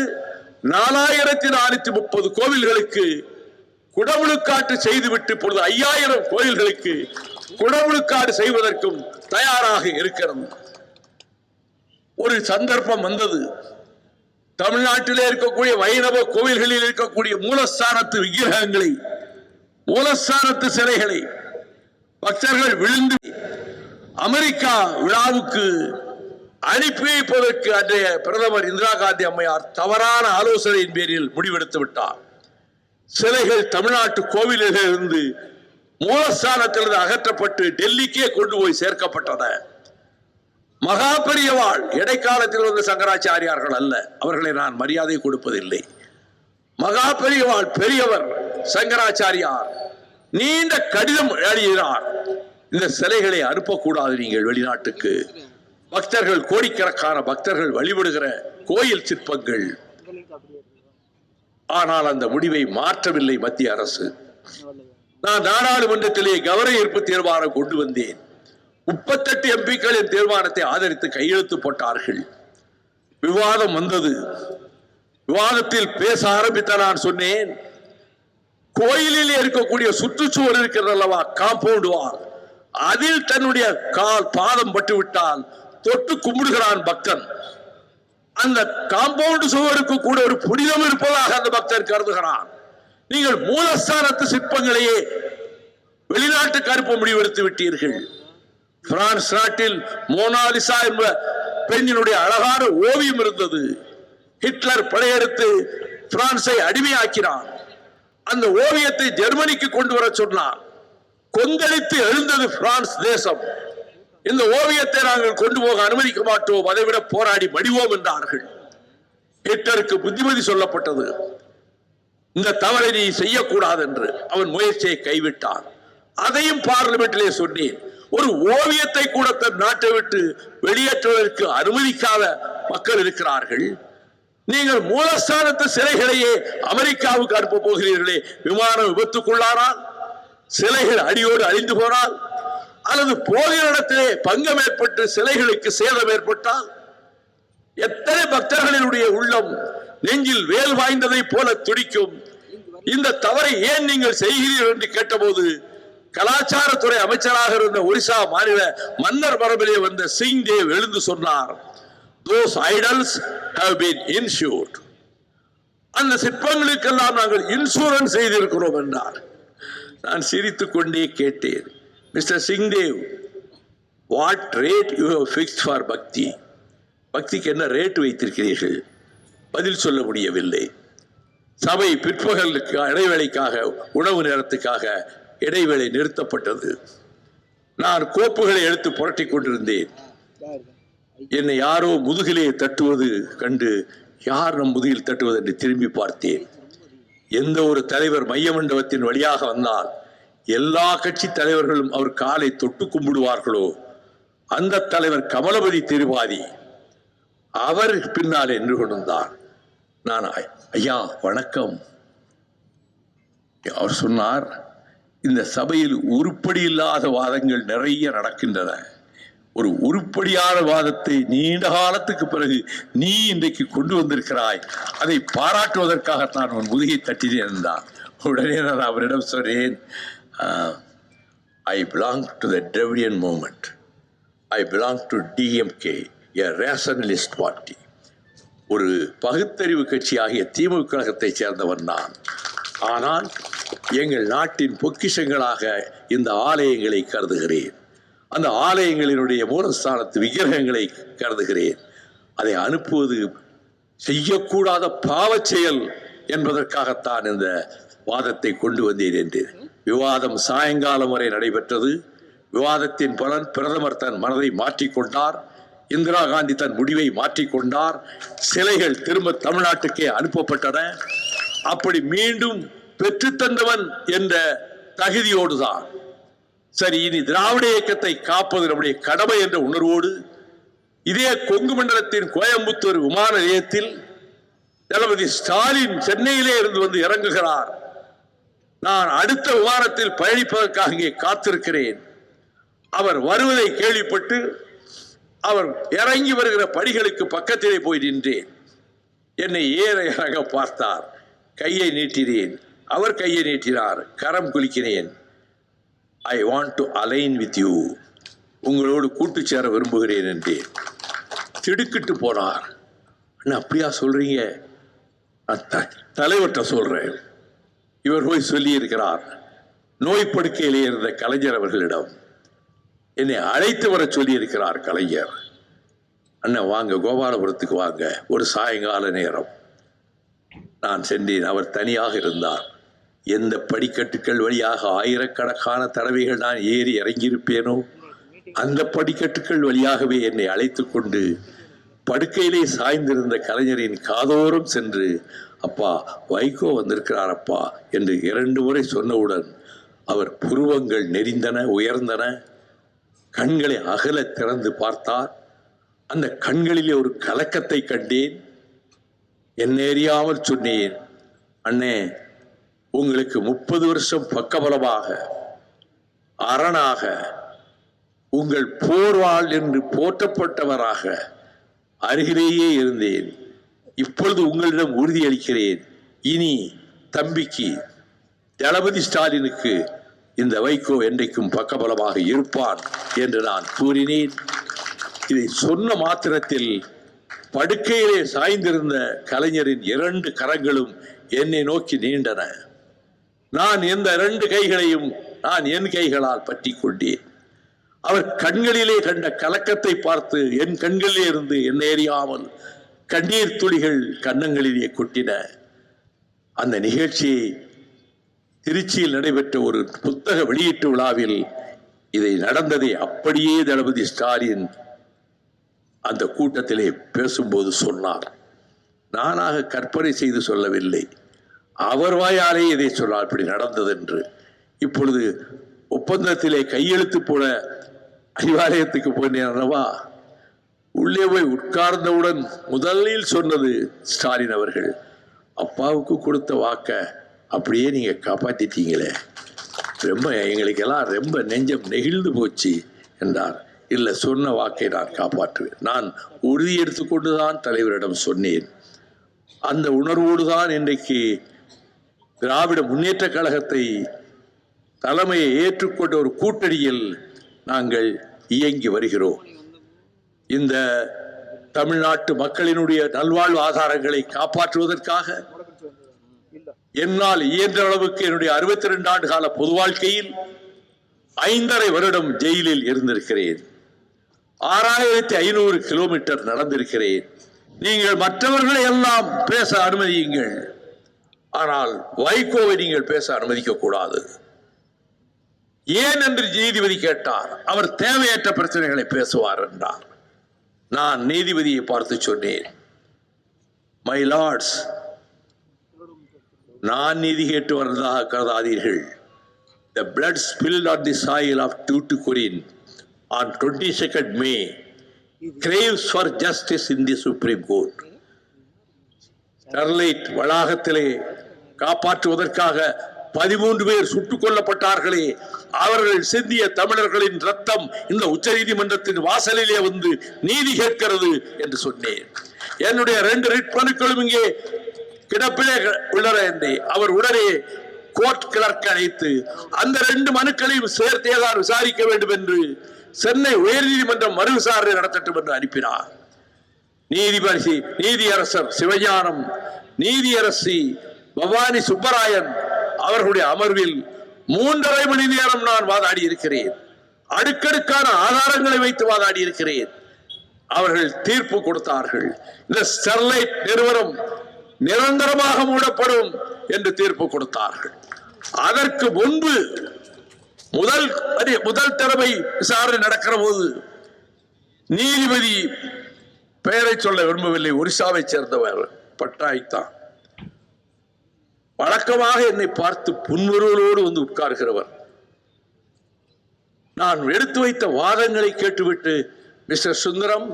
4430 கோவில்களுக்கு குடமுழுக்காட்டு செய்துவிட்டு இப்பொழுது 5000 கோயில்களுக்கு குடமுழுக்காடு செய்வதற்கும் தயாராக இருக்கிறது. ஒரு சந்தர்ப்பம் வந்தது, தமிழ்நாட்டிலே இருக்கக்கூடிய வைணவ கோவில்களில் இருக்கக்கூடிய மூலஸ்தானத்து விக்கிரகங்களை, மூலஸ்தானத்து சிலைகளை பக்தர்கள் விழுந்து அமெரிக்கா விழாவுக்கு அனுப்பி வைப்பதற்கு அன்றைய பிரதமர் இந்திரா காந்தி அம்மையார் தவறான ஆலோசனையின் பேரில் முடிவெடுத்து விட்டார். சிலைகள் தமிழ்நாட்டு கோவிலிலிருந்து மூலஸ்தானத்திலிருந்து அகற்றப்பட்டு டெல்லிக்கே கொண்டு போய் சேர்க்கப்பட்டன. மகா பெரியவாள் இடைக்காலத்தில் வந்த சங்கராச்சாரியார்கள் அல்ல, அவர்களை நான் மரியாதை கொடுப்பதில்லை. மகா பெரியவாள் பெரியவர் சங்கராச்சாரியார் நீண்ட கடிதம் எழுதினார், இந்த சிலைகளை அனுப்பக்கூடாது நீங்கள் வெளிநாட்டுக்கு. பக்தர்கள், கோடிக்கணக்கான பக்தர்கள் வழிபடுகிற கோயில் சிற்பங்கள். ஆனால் அந்த முடிவை மாற்றவில்லை மத்திய அரசு. நான் நாடாளுமன்றத்திலே கவன ஈர்ப்பு தீர்மானம் கொண்டு வந்தேன். 38 எம்பிக்களின் தீர்மானத்தை ஆதரித்து கையெழுத்து போட்டார்கள். விவாதம் வந்தது. விவாதத்தில் பேச ஆரம்பித்த நான் சொன்னேன், கோயிலில் இருக்கக்கூடிய சுற்றுச்சுவர் இருக்கிறது அல்லவா, காம்பவுண்ட் வால், அதில் தன்னுடைய கால் பாதம் பட்டுவிட்டால் தொட்டு கும்பிடுகிறான் பக்தன். அந்த காம்பவுண்ட் சுவருக்கு கூட ஒரு புனிதம் இருப்பதாக அந்த பக்தர் கருதுகிறான். நீங்கள் மூலஸ்தானத்து சிற்பங்களையே வெளிநாட்டுக்கு அனுப்ப முடிவெடுத்து விட்டீர்கள். பிரான்ஸ் நாட்டில் மோனாலிசா என்ற பெண்ணினுடைய அழகான ஓவியம் இருந்தது. ஹிட்லர் படையெடுத்து பிரான்சை அடிமையாக்கினான். அந்த ஓவியத்தை ஜெர்மனிக்கு கொண்டு வர சொன்னார். கொந்தளித்து எழுந்தது பிரான்ஸ் தேசம். இந்த ஓவியத்தை நாங்கள் கொண்டு போக அனுமதிக்க மாட்டோம், அதைவிட போராடி மடிவோம் என்றார்கள். ஹிட்லருக்கு புத்திமதி சொல்லப்பட்டது, இந்த தவறை நீ செய்யக்கூடாது என்று. அவன் முயற்சியை கைவிட்டான். அதையும் பார்லிமெண்டிலே சொன்னேன். ஒரு ஓவியத்தை கூட தன் நாட்டை விட்டு வெளியேற்றுவதற்கு அனுமதிக்காத மக்கள் இருக்கிறார்கள். நீங்கள் மூலஸ்தானத்து சிலைகளையே அமெரிக்காவுக்கு அனுப்ப போகிறீர்களே, விமானம் விபத்துக்குள்ளானால், சிலைகள் அடியோடு அழிந்து போனால், அல்லது போகிற இடத்திலே பங்கம் ஏற்பட்டு சிலைகளுக்கு சேதம் ஏற்பட்டால், எத்தனை பக்தர்களினுடைய உள்ளம் நெஞ்சில் வேல் வாய்ந்ததை போல துடிக்கும். இந்த தவறை ஏன் நீங்கள் செய்கிறீர்கள் என்று கேட்டபோது, கலாச்சாரத்துறை அமைச்சராக இருந்த ஒரிசா மாநில மன்னர் மரபிலே வந்த சிங் தேவ் எழுந்து சொன்னார், those idols have been insured. அந்த சிற்பங்களுக்கெல்லாம் நாங்கள் இன்சூரன்ஸ் செய்திருக்கிறோம் என்றார். நான் சிரித்துக் கொண்டே கேட்டேன், mister Singh Dev, what rate you have fixed for பக்தி? பக்திக்கு என்ன ரேட் வைத்திருக்கிறீர்கள்? பதில் சொல்ல முடியவில்லை. சபை பிற்பகலுக்கு இடைவேளைக்காக, உணவு நேரத்துக்காக இடைவேளை நிறுத்தப்பட்டது. நான் கோப்புகளை எடுத்து புரட்டி கொண்டிருந்தேன். என்னை யாரோ முதுகிலே தட்டுவது கண்டு, யார் நம் முதுகில் தட்டுவது என்று திரும்பி பார்த்தேன். எந்த ஒரு தலைவர் மைய மண்டபத்தின் வழியாக வந்தால் எல்லா கட்சி தலைவர்களும் அவர் காலை தொட்டு கும்பிடுவார்களோ, அந்த தலைவர் கமலபதி திருவாதி அவர் பின்னாலே நின்று கொண்டிருந்தார். நான் ஐயா வணக்கம். அவர் சொன்னார், இந்த சபையில் உருப்படி இல்லாத வாதங்கள் நிறைய நடக்கின்றன. ஒரு உருப்படியான வாதத்தை நீண்ட காலத்துக்கு பிறகு நீ இன்றைக்கு கொண்டு வந்திருக்கிறாய், அதை பாராட்டுவதற்காகத்தான் உன் முதுகை தட்டினேன் என்றார். உடனே நான் அவரிடம் சொன்னேன், I belong to the Dravidian movement. I belong to DMK, a rationalist party. ஒரு பகுத்தறிவு கட்சியாகிய திமுக கழகத்தைச் சேர்ந்தவன் நான். ஆனால் எங்கள் நாட்டின் பொக்கிஷங்களாக இந்த ஆலயங்களை கருதுகிறேன். அந்த ஆலயங்களினுடைய மூலஸ்தானத்து விக்கிரகங்களை கருதுகிறேன். அதை அனுப்புவது செய்யக்கூடாத பாவச் செயல் என்பதற்காகத்தான் இந்த வாதத்தை கொண்டு வந்தேன் என்று. விவாதம் சாயங்காலம் வரை நடைபெற்றது. விவாதத்தின் பலன் பிரதமர் தன் மனதை மாற்றிக்கொண்டார். இந்திரா காந்தி தன் முடிவை மாற்றிக்கொண்டார். சிலைகள் திரும்ப தமிழ்நாட்டுக்கே அனுப்பப்பட்டன. அப்படி மீண்டும் பெற்றுத்தந்தவன் என்ற தகுதியோடுதான் சரி, இனி திராவிட இயக்கத்தை காப்பது நம்முடைய கடமை என்ற உணர்வோடு இதே கொங்கு மண்டலத்தின் கோயம்புத்தூர் விமான நிலையத்தில் தளபதி ஸ்டாலின் சென்னையிலே இருந்து வந்து இறங்குகிறார். நான் அடுத்த விமானத்தில் பயணிப்பதற்காக இங்கே காத்திருக்கிறேன். அவர் வருவதை கேள்விப்பட்டு அவர் இறங்கி வருகிற படிகளுக்கு பக்கத்திலே போய் நின்றேன். என்னை ஏற இறங்க பார்த்தார். கையை நீட்டினேன். அவர் கையை நீட்டினார். கரம் குலுக்கினேன். I want to align with you, உங்களோடு கூட்டு சேர விரும்புகிறேன் என்றேன். திடுக்கிட்டு போனார். அண்ணா அப்படியா சொல்றீங்க? தலைவர்கிட்ட சொல்றேன். இவர் போய் சொல்லி இருக்கிறார். நோய் படுக்கையிலே இருந்த கலைஞர் அவர்களிடம் என்னை அழைத்து வர சொல்லி இருக்கிறார் கலைஞர். அண்ணன் வாங்க, கோபாலபுரத்துக்கு வாங்க, ஒரு சாயங்கால நேரம். நான் சென்றேன். அவர் தனியாக இருந்தார். எந்த படிக்கட்டுகள் வழியாக ஆயிரக்கணக்கான தடவைகள் நான் ஏறி இறங்கியிருப்பேனோ அந்த படிக்கட்டுகள் வழியாகவே என்னை அழைத்து கொண்டு படுக்கையிலே சாய்ந்திருந்த கலைஞரின் காதோறும் சென்று, அப்பா வைகோ வந்திருக்கிறார் அப்பா என்று 2 முறை சொன்னவுடன் அவர் புருவங்கள் நெறிந்தன, உயர்ந்தன. கண்களை அகல திறந்து பார்த்தார். அந்த கண்களிலே ஒரு கலக்கத்தை கண்டேன். என்ன அறியாமல் சொன்னேன், அண்ணே உங்களுக்கு 30 வருஷம் பக்கபலமாக அரணாக உங்கள் போர்வாள் என்று போற்றப்பட்டவராக அருகிலேயே இருந்தேன். இப்பொழுது உங்களிடம் உறுதியளிக்கிறேன், இனி தம்பிக்கு தளபதி ஸ்டாலினுக்கு இந்த வைகோ என்றைக்கும் பக்கபலமாக இருப்பான் என்று நான் கூறினேன். இதை சொன்ன மாத்திரத்தில் படுக்கையிலே சாய்ந்திருந்த கலைஞரின் 2 கரங்களும் என்னை நோக்கி நீண்டன. நான் இந்த 2 கைகளையும் நான் என் கைகளால் பற்றி கொண்டேன். அவர் கண்களிலே கண்ட கலக்கத்தை பார்த்து என் கண்களிலே இருந்து என்னை அறியாமல் கண்ணீர் துளிகள் கன்னங்களிலே கொட்டின. அந்த நிகழ்ச்சியை திருச்சியில் நடைபெற்ற ஒரு புத்தக வெளியீட்டு விழாவில் இதை நடந்ததை அப்படியே தளபதி ஸ்டாலின் அந்த கூட்டத்திலே பேசும்போது சொன்னார். நானாக கற்பனை செய்து சொல்லவில்லை, அவர் வாயாலே இதை சொன்னார் இப்படி நடந்தது என்று. இப்பொழுது ஒப்பந்தத்திலே கையெழுத்து போட அறிவாலயத்துக்கு போனேன் அல்லவா, உள்ளே போய் உட்கார்ந்தவுடன் முதலில் சொன்னது ஸ்டாலின் அவர்கள், அப்பாவுக்கு கொடுத்த வாக்க அப்படியே நீங்க காப்பாத்திட்டீங்களே, ரொம்ப எங்களுக்கெல்லாம் ரொம்ப நெஞ்சம் நெகிழ்ந்து போச்சு என்றார். இல்லை, சொன்ன வாக்கை நான் காப்பாற்றுவேன். நான் உறுதி எடுத்துக்கொண்டுதான் தலைவரிடம் சொன்னேன். அந்த உணர்வோடு தான் இன்றைக்கு திராவிட முன்னேற்ற கழகத்தை தலைமையை ஏற்றுக்கொண்ட ஒரு கூட்டணியில் நாங்கள் இயங்கி வருகிறோம். இந்த தமிழ்நாட்டு மக்களினுடைய நல்வாழ்வு ஆதாரங்களை காப்பாற்றுவதற்காக என்னால் இயன்ற அளவுக்கு என்னுடைய 62 ஆண்டு கால பொது வாழ்க்கையில் 5.5 வருடம் ஜெயிலில் இருந்திருக்கிறேன். 6500 கிலோமீட்டர் நடந்திருக்கிறேன். நீங்கள் மற்றவர்களை எல்லாம் பேச அனுமதியுங்கள், ஆனால் வைகோவை நீங்கள் பேச அனுமதிக்க கூடாது. ஏன் என்று நீதிபதி கேட்டார். அவர் தேவையற்ற பிரச்சனைகளை பேசுவார் என்றார். நான் நீதிபதியை பார்த்து சொன்னேன், மை லார்ட்ஸ், நான் நீதி கேட்டு வந்ததாக கருதாதீர்கள். The blood spilled on the soil of Tuticorin on 22nd May craves for justice in the Supreme Court. Sterlite வளாகத்திலே காப்பாற்றுவதற்காக 13 பேர் சுட்டுக் கொல்லப்பட்டார்களே, அவர்கள் சிந்திய தமிழர்களின் ரத்தம் இந்த உச்சநீதிமன்றத்தின் வாசலிலே வந்து நீதி கேட்கிறது என்று சொன்னேன். என்னுடைய 2 ரிட் மனுக்களும் இங்கே கிடப்பிலே உள்ளன என்று அவர் உடனே கோர்ட் கிளர்க் அழைத்து அந்த 2 மனுக்களையும் சேர்த்தேதான் விசாரிக்க வேண்டும் என்று சென்னை உயர்நீதிமன்றம் மறு விசாரணை நடத்தட்டும் என்று அனுப்பினார். நீதியரசர் சிவஞானம், நீதியரசி பவானி சுப்பராயன் அவர்களுடைய அமர்வில் 3.5 மணி நேரம் நான் வாதாடி இருக்கிறேன். அடுக்கடுக்கான ஆதாரங்களை வைத்து வாதாடி இருக்கிறேன். அவர்கள் தீர்ப்பு கொடுத்தார்கள். இந்த ஸ்டெர்லைட் நிறுவனம் நிரந்தரமாக மூடப்படும் என்று தீர்ப்பு கொடுத்தார்கள். அதற்கு முன்பு முதல் தடவை விசாரணை நடக்கிற போது நீதிபதி பெயரை சொல்ல விரும்பவில்லை, ஒரிசாவை சேர்ந்தவர் பட்நாயக் தான். வழக்கமாக என்னை பார்த்து புன்முறுவலோடு வந்து உட்கார்கிறவர். நான் எடுத்து வைத்த வாதங்களை கேட்டுவிட்டு, மிஸ்டர் சுந்தரம்,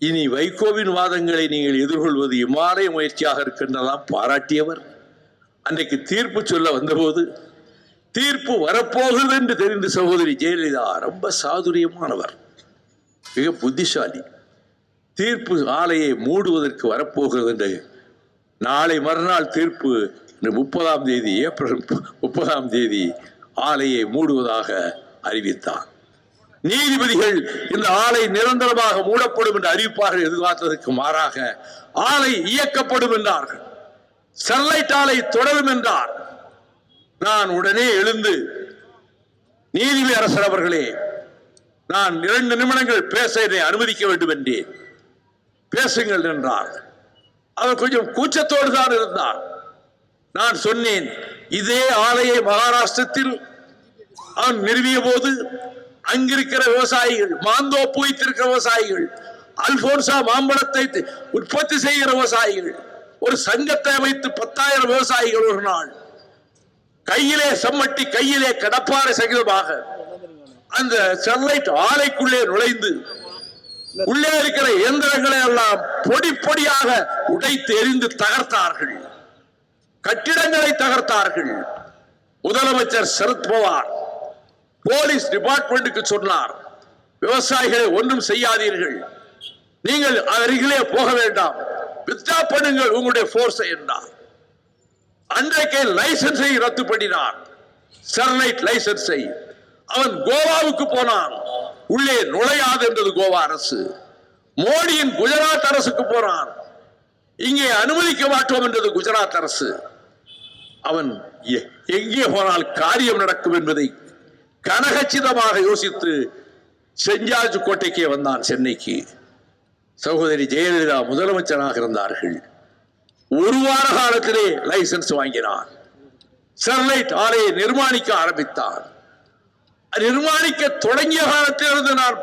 இனி வைகோவின் வாதங்களை நீங்கள் எதிர்கொள்வது இமாலய முயற்சியாக இருக்கின்றதாம் பாராட்டியவர். அன்றைக்கு தீர்ப்பு சொல்ல வந்தபோது தீர்ப்பு வரப்போகிறது என்று தெரிந்த சகோதரி ஜெயலலிதா ரொம்ப சாதுரியமானவர், மிக புத்திசாலி. தீர்ப்பு ஆலையை மூடுவதற்கு வரப்போகிறது என்று நாளை மறுநாள் தீர்ப்பு 30ஆம் தேதி ஏப்ரல் 30ஆம் தேதி ஆலையை மூடுவதாக அறிவித்தார். நீதிபதிகள் இந்த ஆலை நிரந்தரமாக மூடப்படும் என்று அறிவிப்பார்கள் எதிர்பார்த்ததற்கு மாறாக ஆலை இயக்கப்படும் என்றார்கள். ஸ்டெர்லைட் ஆலை தொடரும் என்றார். நான் உடனே எழுந்து, நீதிபதி அரசர் அவர்களே, நான் 2 நிமிடங்கள் பேச என்னை அனுமதிக்க வேண்டும் என்றேன். பேசுங்கள் என்றார். அவர் கொஞ்சம் கூச்சத்தோடு தான் இருந்தார். நான் சொன்னேன், இதே ஆலையை மகாராஷ்டிரத்தில் அவன் நிறுவிய போது அங்கிருக்கிற விவசாயிகள், மாந்தோப்பு வைத்திருக்கிற விவசாயிகள், அல்போன்சா மாம்பழத்தை உற்பத்தி செய்கிற விவசாயிகள் ஒரு சங்கத்தை அமைத்து 10,000 விவசாயிகள் ஒரு நாள் கையிலே செம்மட்டி கையிலே கடப்பாறை சகிதமாக அந்த ஸ்டெர்லைட் ஆலைக்குள்ளே நுழைந்து உள்ளே இருக்கிற இயந்திரங்களை எல்லாம் பொடி பொடியாக உடைத்து எரிந்து தகர்த்தார்கள். கட்டிடங்களை தகர்த்தார்கள். முதலமைச்சர் சரத்பவார் போலீஸ் டிபார்ட்மெண்ட்டுக்கு சொன்னார், விவசாயிகளை ஒன்றும் செய்யாதீர்கள், நீங்கள் அருகிலே போக வேண்டாம், வித்ரா பண்ணுங்கள் உங்களுடைய போர்ஸை என்றார். அன்றைக்கே லைசன்ஸை ரத்து பண்ணினார், ஸ்டெர்லைட் லைசன்ஸை. அவன் கோவாவுக்கு போனான், உள்ளே நுழையாது என்றது கோவா அரசு. மோடியின் குஜராத் அரசுக்கு போனான், இங்கே அனுமதிக்க மாட்டோம் என்றது குஜராத் அரசு. அவன் எங்கே போனால் காரியம் நடக்கும் என்பதை கனகச்சிதமாக யோசித்து செஞ்சார்ஜ் கோட்டைக்கே வந்தான், சென்னைக்கு. சகோதரி ஜெயலலிதா முதலமைச்சராக இருந்தார்கள். 1 வார காலத்திலே லைசன்ஸ் வாங்கினான். ஸ்டெர்லைட் ஆலையை நிர்மாணிக்க ஆரம்பித்தான். நிர்மாணிக்க தொடங்கிய காலத்திலிருந்து நான்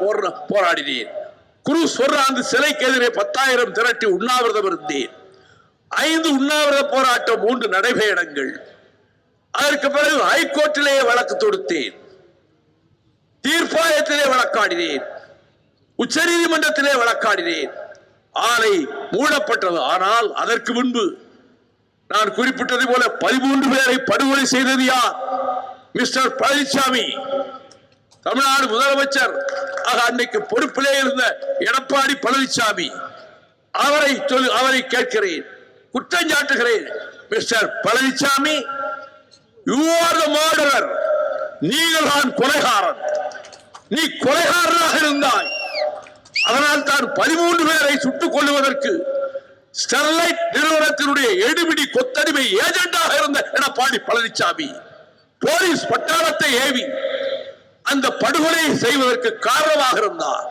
போராடினேன். குரு சொர்ராந்து சிலைக்கு எதிரே 10,000 திரட்டி உண்ணாவிரதம் இருந்தேன். 5 உண்ணாவிரத போராட்டம், 3 நடைபயணங்கள். அதற்கு பிறகு ஹைகோர்ட்டிலே வழக்கு தொடுத்தேன், தீர்ப்பாயத்திலே வழக்காடினேன், உச்ச நீதிமன்றத்திலே வழக்காடினேன். ஆலை மூடப்பட்டது. ஆனால் அதற்கு முன்பு நான் குறிப்பிட்டது போல 13 பேரை படுகொலை செய்தது யார்? மிஸ்டர் பழனிசாமி, தமிழ்நாடு முதலமைச்சர் அன்னைக்கு பொறுப்பிலே இருந்த எடப்பாடி பழனிசாமி. அவரை கேட்கிறேன், குற்றம் சாட்டுகிறேன். Mister Palaniswami, you are the murderer. நீங்கள் தான் கொலைகாரன். நீ கொலைகாரனாக இருந்தாய். அதனால் தான் 13 பேரை சுட்டுக் கொள்வதற்கு ஸ்டெர்லைட் நிறுவனத்தினுடைய எடுபிடி கொத்தடிமை ஏஜெண்டாக இருந்த எடப்பாடி பழனிசாமி போலீஸ் பட்டாளத்தை ஏவி அந்த படுகொலையை செய்வதற்கு காரணமாக இருந்தார்.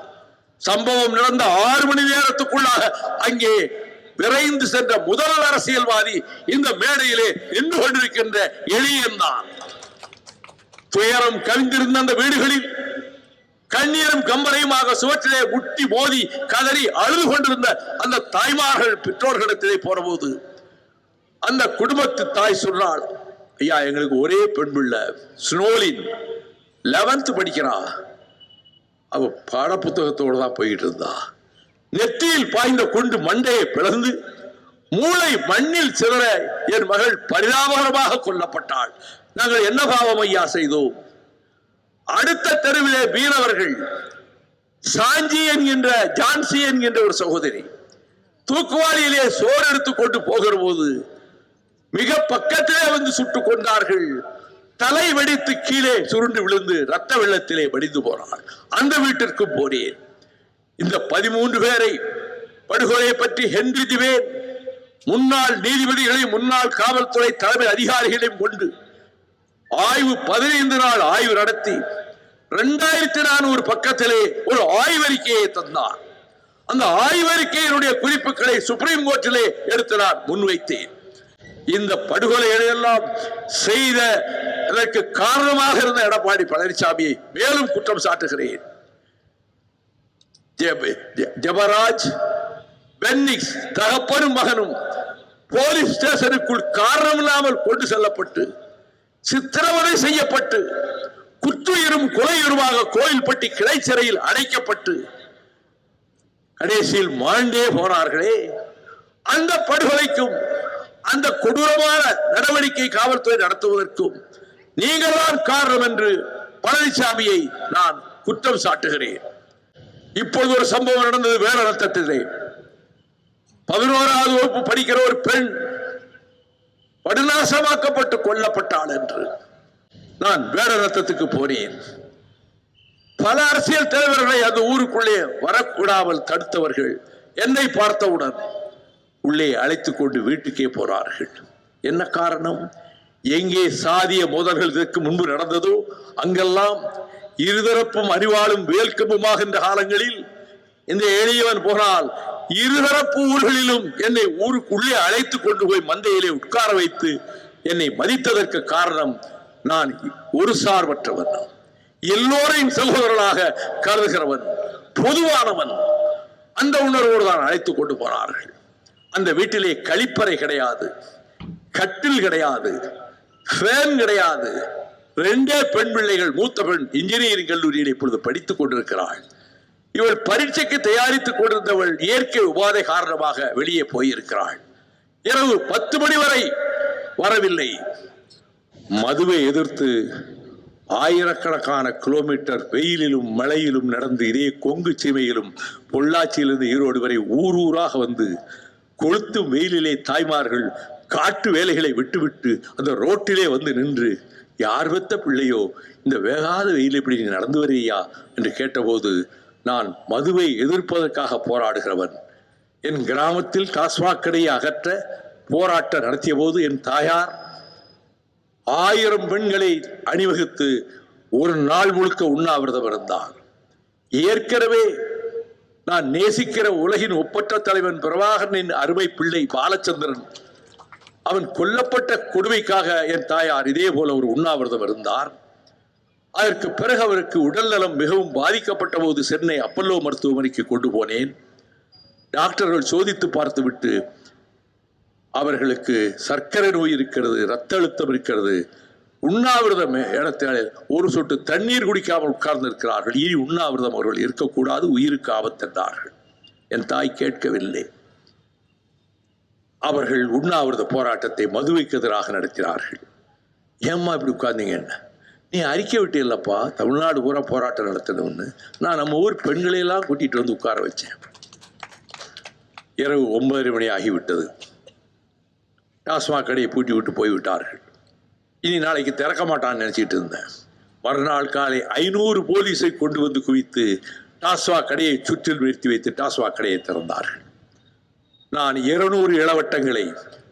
சம்பவம் நடந்த 6 மணி நேரத்துக்குள்ளாக அங்கே விரைந்து சென்ற முதல் அரசியல்வாதி இந்த மேடையிலே நின்று கொண்டிருக்கின்ற எளியன் தான். துயரம் கவிந்திருந்த அந்த வீடுகளில் கண்ணீரும் கம்பரையுமாக சுவற்றிலே முட்டி மோதி கதறி அழுது கொண்டிருந்த அந்த தாய்மார்கள் பெற்றோர்களிடத்திலே போனபோது அந்த குடும்பத்து தாய் சொன்னாள், ஐயா, எங்களுக்கு ஒரே பெண் பிள்ளை ஸ்னோலின் 11th படிக்கிறா. அவ பாட புத்தகத்தோடு தான் போயிட்டு இருந்தா. நெத்தியில் பாய்ந்த குண்டு மண்டையை பிளந்து மூளை மண்ணில் சிதற என் மகள் பரிதாபகரமாக கொல்லப்பட்டாள். நாங்கள் என்ன பாவம் ஐயா செய்தோம்? அடுத்த தெருவிலே மீனவர்கள் சாஞ்சி என்கின்ற ஜான்சி என்கின்ற ஒரு சகோதரி தூக்குவாளியிலே சோறு எடுத்துக் கொண்டு போகிற போது மிக பக்கத்திலே வந்து சுட்டுக் கொண்டார்கள். தலை வெடித்து கீழே சுருண்டு விழுந்து ரத்த வெள்ளத்திலே வடிந்து போனார். அந்த வீட்டிற்கு போனேன். இந்த 13 பேரை படுகொலை பற்றி ஹென்றி திவேன் முன்னாள் நீதிபதிகளையும் முன்னாள் காவல்துறை தலைமை அதிகாரிகளையும் கொண்டு ஆய்வு 15 நாள் ஆய்வு நடத்தி 2400 பக்கத்திலே ஒரு ஆய்வறிக்கையை தந்தார். அந்த ஆய்வறிக்கையினுடைய குறிப்புகளை சுப்ரீம் கோர்ட்டிலே எடுத்து நான் முன்வைத்தேன். இந்த படுகொலைகளை எல்லாம் செய்த அதற்கு காரணமாக இருந்த எடப்பாடி பழனிசாமியை மேலும் குற்றம் சாட்டுகிறேன். ஜெபராஜ் பென்னிக்ஸ் தகப்பனும் மகனும் போலீஸ் ஸ்டேஷனுக்குள் காரணமில்லாமல் கொண்டு செல்லப்பட்டு சித்திரவதை செய்யப்பட்டு குற்றுயிரும் கொலையுருமாக கோயில்பட்டி கிளை சிறையில் அடைக்கப்பட்டு கடைசியில் மாண்டே போனார்களே. அந்த படுகொலைக்கும் அந்த கொடூரமான நடவடிக்கை காவல்துறை நடத்துவதற்கும் நீங்கள் தான் காரணம் என்று பழனிசாமியை நான் குற்றம் சாட்டுகிறேன். இப்பொழுது ஒரு சம்பவம் நடந்தது வேடநத்தத்திலே. 11வது வகுப்பு படிக்கிற ஒரு பெண் படுநாசமாக்கப்பட்டு கொல்லப்பட்டாள் என்று நான் வேடநத்தத்துக்கு போனேன். பல அரசியல் தலைவர்களை அந்த ஊருக்குள்ளே வரக்கூடாமல் தடுத்தவர்கள் என்னை பார்த்தவுடன் உள்ளே அழைத்துக் கொண்டு வீட்டுக்கே போறார்கள். என்ன காரணம்? எங்கே சாதிய மோதல்கள் இதற்கு முன்பு நடந்ததோ அங்கெல்லாம் இருதரப்பும் அறிவாளும் வேல்கம்புமாகின்ற காலங்களில் இந்த எளியவன் போனால் இருதரப்பு ஊர்களிலும் என்னை ஊருக்குள்ளே அழைத்துக் கொண்டு போய் மந்தையிலே உட்கார வைத்து என்னை மதித்ததற்கு காரணம் நான் ஒரு சார்பற்றவன், எல்லோரையும் சகோதரர்களாக கருதுகிறவன், பொதுவானவன். அந்த உணர்வோடு தான் அழைத்துக் கொண்டு போனார்கள். அந்த வீட்டிலே கழிப்பறை கிடையாது, கட்டில் கிடையாது, ஃபேன் கிடையாது. 2 பெண் பிள்ளைகள். மூத்த பெண் இன்ஜினியரிங் கல்லூரியில் இப்பொழுது படித்துக் கொண்டிருக்கிறாள். இவள் பரீட்சைக்கு தயாரித்துக் கொண்டிருந்தவள் இயற்கை உபாதை காரணமாக வெளியே போயிருக்கிறாள். இரவு 10 மணி வரை வரவில்லை. மதுவை எதிர்த்து ஆயிரக்கணக்கான கிலோமீட்டர் வெயிலிலும் மழையிலும் நடந்து இதே கொங்கு சீமையிலும் பொள்ளாச்சியிலிருந்து ஈரோடு வரை ஊராக வந்து கொளுத்தும் வெயிலிலே தாய்மார்கள் காட்டு வேலைகளை விட்டுவிட்டு அந்த ரோட்டிலே வந்து நின்று யார் பெத்த பிள்ளையோ இந்த வேகாத வெயில் இப்படி நீ நடந்து வரையா என்று கேட்டபோது நான் மதுவை எதிர்ப்பதற்காக போராடுகிறவன். என் கிராமத்தில் டாஸ்மாக் கடையை அகற்ற போராட்டம் நடத்திய போது என் தாயார் 1000 பெண்களை அணிவகுத்து ஒரு நாள் முழுக்க உண்ணாவிரதம் இருந்தார். ஏற்கனவே நான் நேசிக்கிற உலகின் ஒப்பற்ற தலைவன் பிரபாகரனின் அருமை பிள்ளை பாலச்சந்திரன் அவன் கொல்லப்பட்ட கொடுமைக்காக என் தாயார் இதே போல ஒரு உண்ணாவிரதம் இருந்தார். அதற்கு பிறகு அவருக்கு உடல் நலம் மிகவும் பாதிக்கப்பட்ட போது சென்னை அப்பல்லோ மருத்துவமனைக்கு கொண்டு போனேன். டாக்டர்கள் சோதித்து பார்த்துவிட்டு அவர்களுக்கு சர்க்கரை நோய் இருக்கிறது, இரத்த அழுத்தம் இருக்கிறது, உண்ணாவிரதம் இடத்தில் ஒரு சொட்டு தண்ணீர் குடிக்காமல் உட்கார்ந்து இருக்கிறார்கள், இனி உண்ணாவிரதம் அவர்கள் இருக்கக்கூடாது, உயிருக்கு ஆபத்தென்றார்கள். என் தாய் கேட்கவில்லை. அவர்கள் உண்ணாவிரத போராட்டத்தை மதுவைக்கு எதிராக நடத்தினார்கள். ஏம்மா இப்படி உட்கார்ந்தீங்க? என்ன நீ அறிக்கை விட்டு இல்லப்பா தமிழ்நாடு பூரா போராட்டம் நடத்தணும்னு. நான் நம்ம ஊர் பெண்களையெல்லாம் கூட்டிட்டு வந்து உட்கார வச்சேன். இரவு 9:30 மணி ஆகிவிட்டது. டாஸ்மாக் கடையை பூட்டி விட்டு போய்விட்டார்கள். இனி நாளைக்கு திறக்க மாட்டான்னு நினைச்சிட்டு இருந்தேன். மறுநாள் காலை 500 போலீஸை கொண்டு வந்து குவித்து டாஸ்மாக் கடையை சுற்றில் நிறுத்தி வைத்து டாஸ்மாக் கடையை திறந்தார்கள். நான் 200 இளவட்டங்களை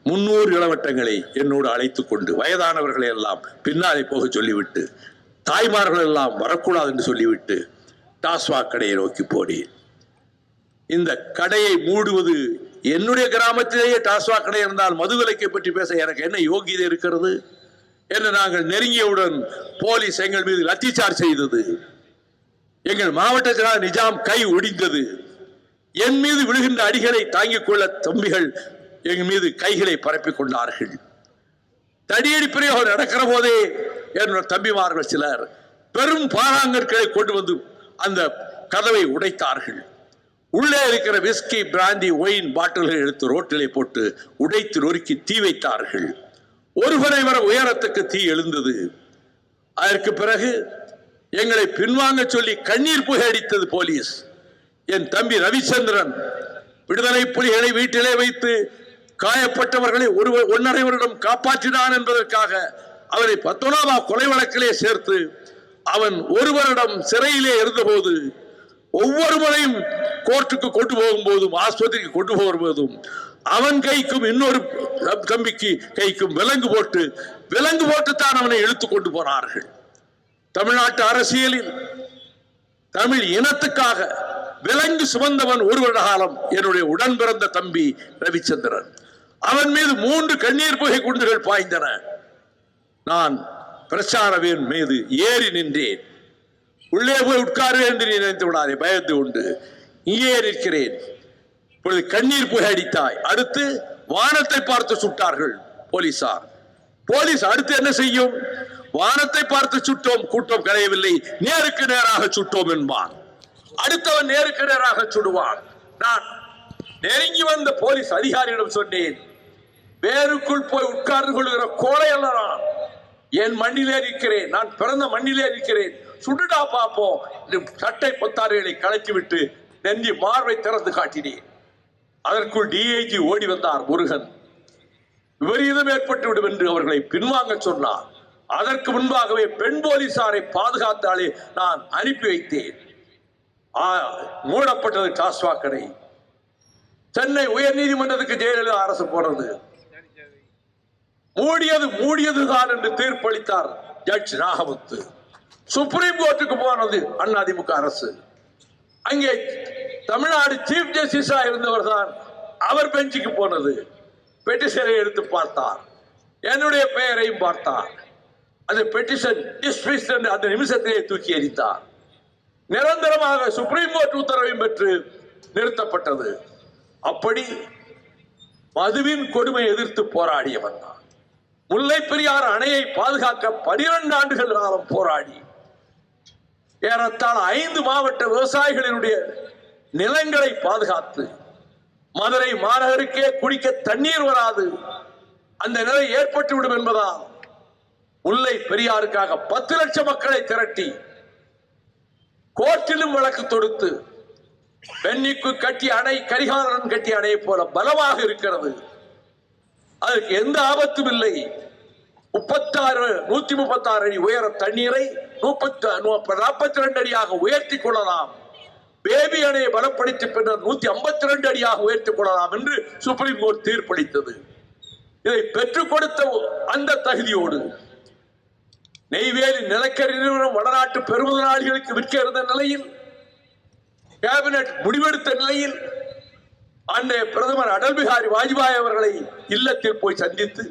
300 இளவட்டங்களை என்னோடு அழைத்துக் கொண்டு வயதானவர்களை எல்லாம் பின்னாலே போக சொல்லிவிட்டு தாய்மார்கள் எல்லாம் வரக்கூடாது என்று சொல்லிவிட்டு டாஸ்மாக் கடையை நோக்கி போனேன். இந்த கடையை மூடுவது, என்னுடைய கிராமத்திலேயே டாஸ்மாக் கடை இருந்தால் மதுவிலக்கை பற்றி பேச எனக்கு என்ன யோகியதை இருக்கிறது என்று நாங்கள் நெருங்கியவுடன் போலீஸ் எங்கள் மீது லத்திச்சார்ஜ் செய்தது. எங்கள் மாவட்டத்தில் நிஜாம் கை ஒடிந்தது. என் மீது விழுகின்ற அடிகளை தாங்கிக் கொள்ள தம்பிகள் எங்கள் மீது கைகளை பரப்பிக் கொண்டார்கள். தடியடி பிரயோகம் நடக்கிற போதே என்னுடைய தம்பிமார்கள் சிலர் பெரும் பாறாங்கற்களை கொண்டு வந்து அந்த கதவை உடைத்தார்கள். உள்ளே இருக்கிற விஸ்கி, பிராந்தி, ஒயின் பாட்டில்களை எடுத்து ரோட்டிலே போட்டு உடைத்து நொறுக்கி தீ வைத்தார்கள். ஒருவரை வர உயரத்துக்கு தீ எழுந்தது. அதற்கு பிறகு எங்களை பின்வாங்க சொல்லி கண்ணீர் புகை அடித்தது போலீஸ். என் தம்பி ரவிச்சந்திரன் விடுதலை புலிகளை வீட்டிலே வைத்து காயப்பட்டவர்களை 1.5 வருடம் காப்பாற்றினான் என்பதற்காக அவரை 19 கொலை வழக்கிலே சேர்த்து அவன் 1 வருடம் சிறையிலே இருந்தபோது ஒவ்வொரு முறையும் கோர்ட்டுக்கு கொண்டு போகும்போதும் ஆஸ்பத்திரிக்கு கொண்டு போகும்போதும் அவன் கைக்கும் இன்னொரு தம்பிக்கு கைக்கும் விலங்கு போட்டு தான் அவனை இழுத்து கொண்டு போனார்கள். தமிழ்நாட்டு அரசியலில் தமிழ் இனத்துக்காக விலங்கு சுமந்தவன் 1 வருட காலம் என்னுடைய உடன் பிறந்த தம்பி ரவிச்சந்திரன். அவன் மீது 3 கண்ணீர் புகை குண்டுகள் பாய்ந்தன. நான் பிரச்சாரவின் மீது ஏறி நின்றேன். உள்ளே போய் உட்காருவேன் என்று நினைத்து விடாதே, பயந்து கொண்டு இங்கே நிற்கிறேன். இப்பொழுது கண்ணீர் புகை அடித்தாய். அடுத்து வானத்தை பார்த்து சுட்டார்கள் போலீசார். போலீஸ் அடுத்து என்ன செய்யும்? வானத்தை பார்த்து சுட்டோம், கூட்டம் களையவில்லை, நேருக்கு நேராக சுட்டோம் என்பான். அடுத்தவன் நேருக்கு நேராக சுடுவான். நான் நெருங்கி வந்த போலீஸ் அதிகாரியிடம் சொன்னேன், வேருக்குள் போய் உட்கார்ந்து கொள்கிற கோலை அல்ல நான். என் மண்ணிலே இருக்கிறேன், நான் பிறந்த மண்ணிலே இருக்கிறேன், சுடுடா பார்ப்போம். சட்டை பொத்தாரைகளை கலக்கிவிட்டு நெஞ்சி மார்பை திறந்து காட்டினேன். அதற்குள் டிஐஜி ஓடி வந்தார் முருகன். விபரீதம் ஏற்பட்டுவிடும் என்று அவர்களை பின்வாங்க சொன்னார். அதற்கு முன்பாகவே பெண் போலீசாரை பாதுகாத்தாலே நான் அனுப்பி வைத்தேன். மூடப்பட்டது டாஸ்மாக் கடை. சென்னை உயர் நீதிமன்றத்துக்கு ஜெயலலிதா அரசு போனது. மூடியதுதான் என்று தீர்ப்பளித்தார் ஜட்ஜ் நாகமுத்து. சுப்ரீம் கோர்ட்டுக்கு போனது அதிமுக அரசு. அங்கே தமிழ்நாடு சீஃப் ஜஸ்டிஸா இருந்தவர் தான், அவர் பெஞ்சுக்கு போனது. பெட்டிஷனை எடுத்து பார்த்தார், என்னுடைய பெயரையும் பார்த்தார். அந்த பெட்டிஷன் டிஸ்மிஸ் என்று அந்த நிமிஷத்திலே தூக்கி எறிந்தார். நிரந்தரமாக சுப்ரீம் கோர்ட் உத்தரவையும் பெற்று நிறுத்தப்பட்டது. அப்படி மதுவின் கொடுமை எதிர்த்து போராடியவன் தான். முல்லை பெரியாறு அணையை பாதுகாக்க 12 ஆண்டுகள் காலம் போராடி ஏறத்தாழ 5 மாவட்ட விவசாயிகளினுடைய நிலங்களை பாதுகாத்து மதுரை மாநகருக்கே குடிக்க தண்ணீர் வராது, அந்த நிலை ஏற்பட்டுவிடும் என்பதால் முல்லை பெரியாருக்காக 10 லட்சம் மக்களை திரட்டி கோர்ட்டிலும் வழக்கு தொடுத்து பெண்ணிக்கு கட்டிய அணை கரிகாலன் கட்டிய அணையை போல பலமாக இருக்கிறது. அதற்கு எந்த ஆபத்தும் இல்லை. 136 அடி உயர தண்ணீரை 42 அடியாக உயர்த்தி கொள்ளலாம். பேபி அணையை பலப்படுத்தி பின்னர் 152 அடியாக உயர்த்திக் கொள்ளலாம் என்று சுப்ரீம் கோர்ட் தீர்ப்பளித்தது. இதை பெற்றுக் கொடுத்த அந்த தகுதியோடு நெய்வேலி நிலக்கரி நிறுவனம் வடநாட்டு பெருமுதலாளிகளுக்கு விற்க இருந்த நிலையில், கேபினட் முடிவெடுத்த நிலையில், அன்றைய பிரதமர் அடல் பிகாரி வாஜ்பாய் அவர்களை இல்லத்தில் போய் சந்தித்து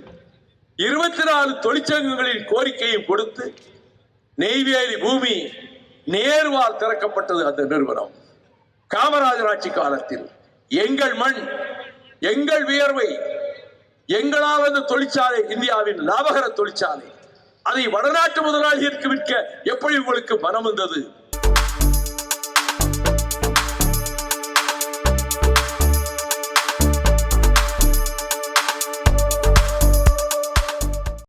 24 தொழிற்சங்கங்களின் கோரிக்கையும் கொடுத்து நெய்வேலி பூமி நேர்வால் திறக்கப்பட்டது. அந்த நிறுவனம் காமராஜர் ஆட்சி காலத்தில் எங்கள் மண், எங்கள் வியர்வை, எங்களால் அந்த தொழிற்சாலை இந்தியாவின் லாபகர தொழிற்சாலை, அதை வடநாட்டு முதலாளிகளுக்கு விற்க எப்படி உங்களுக்கு மனம் வந்தது?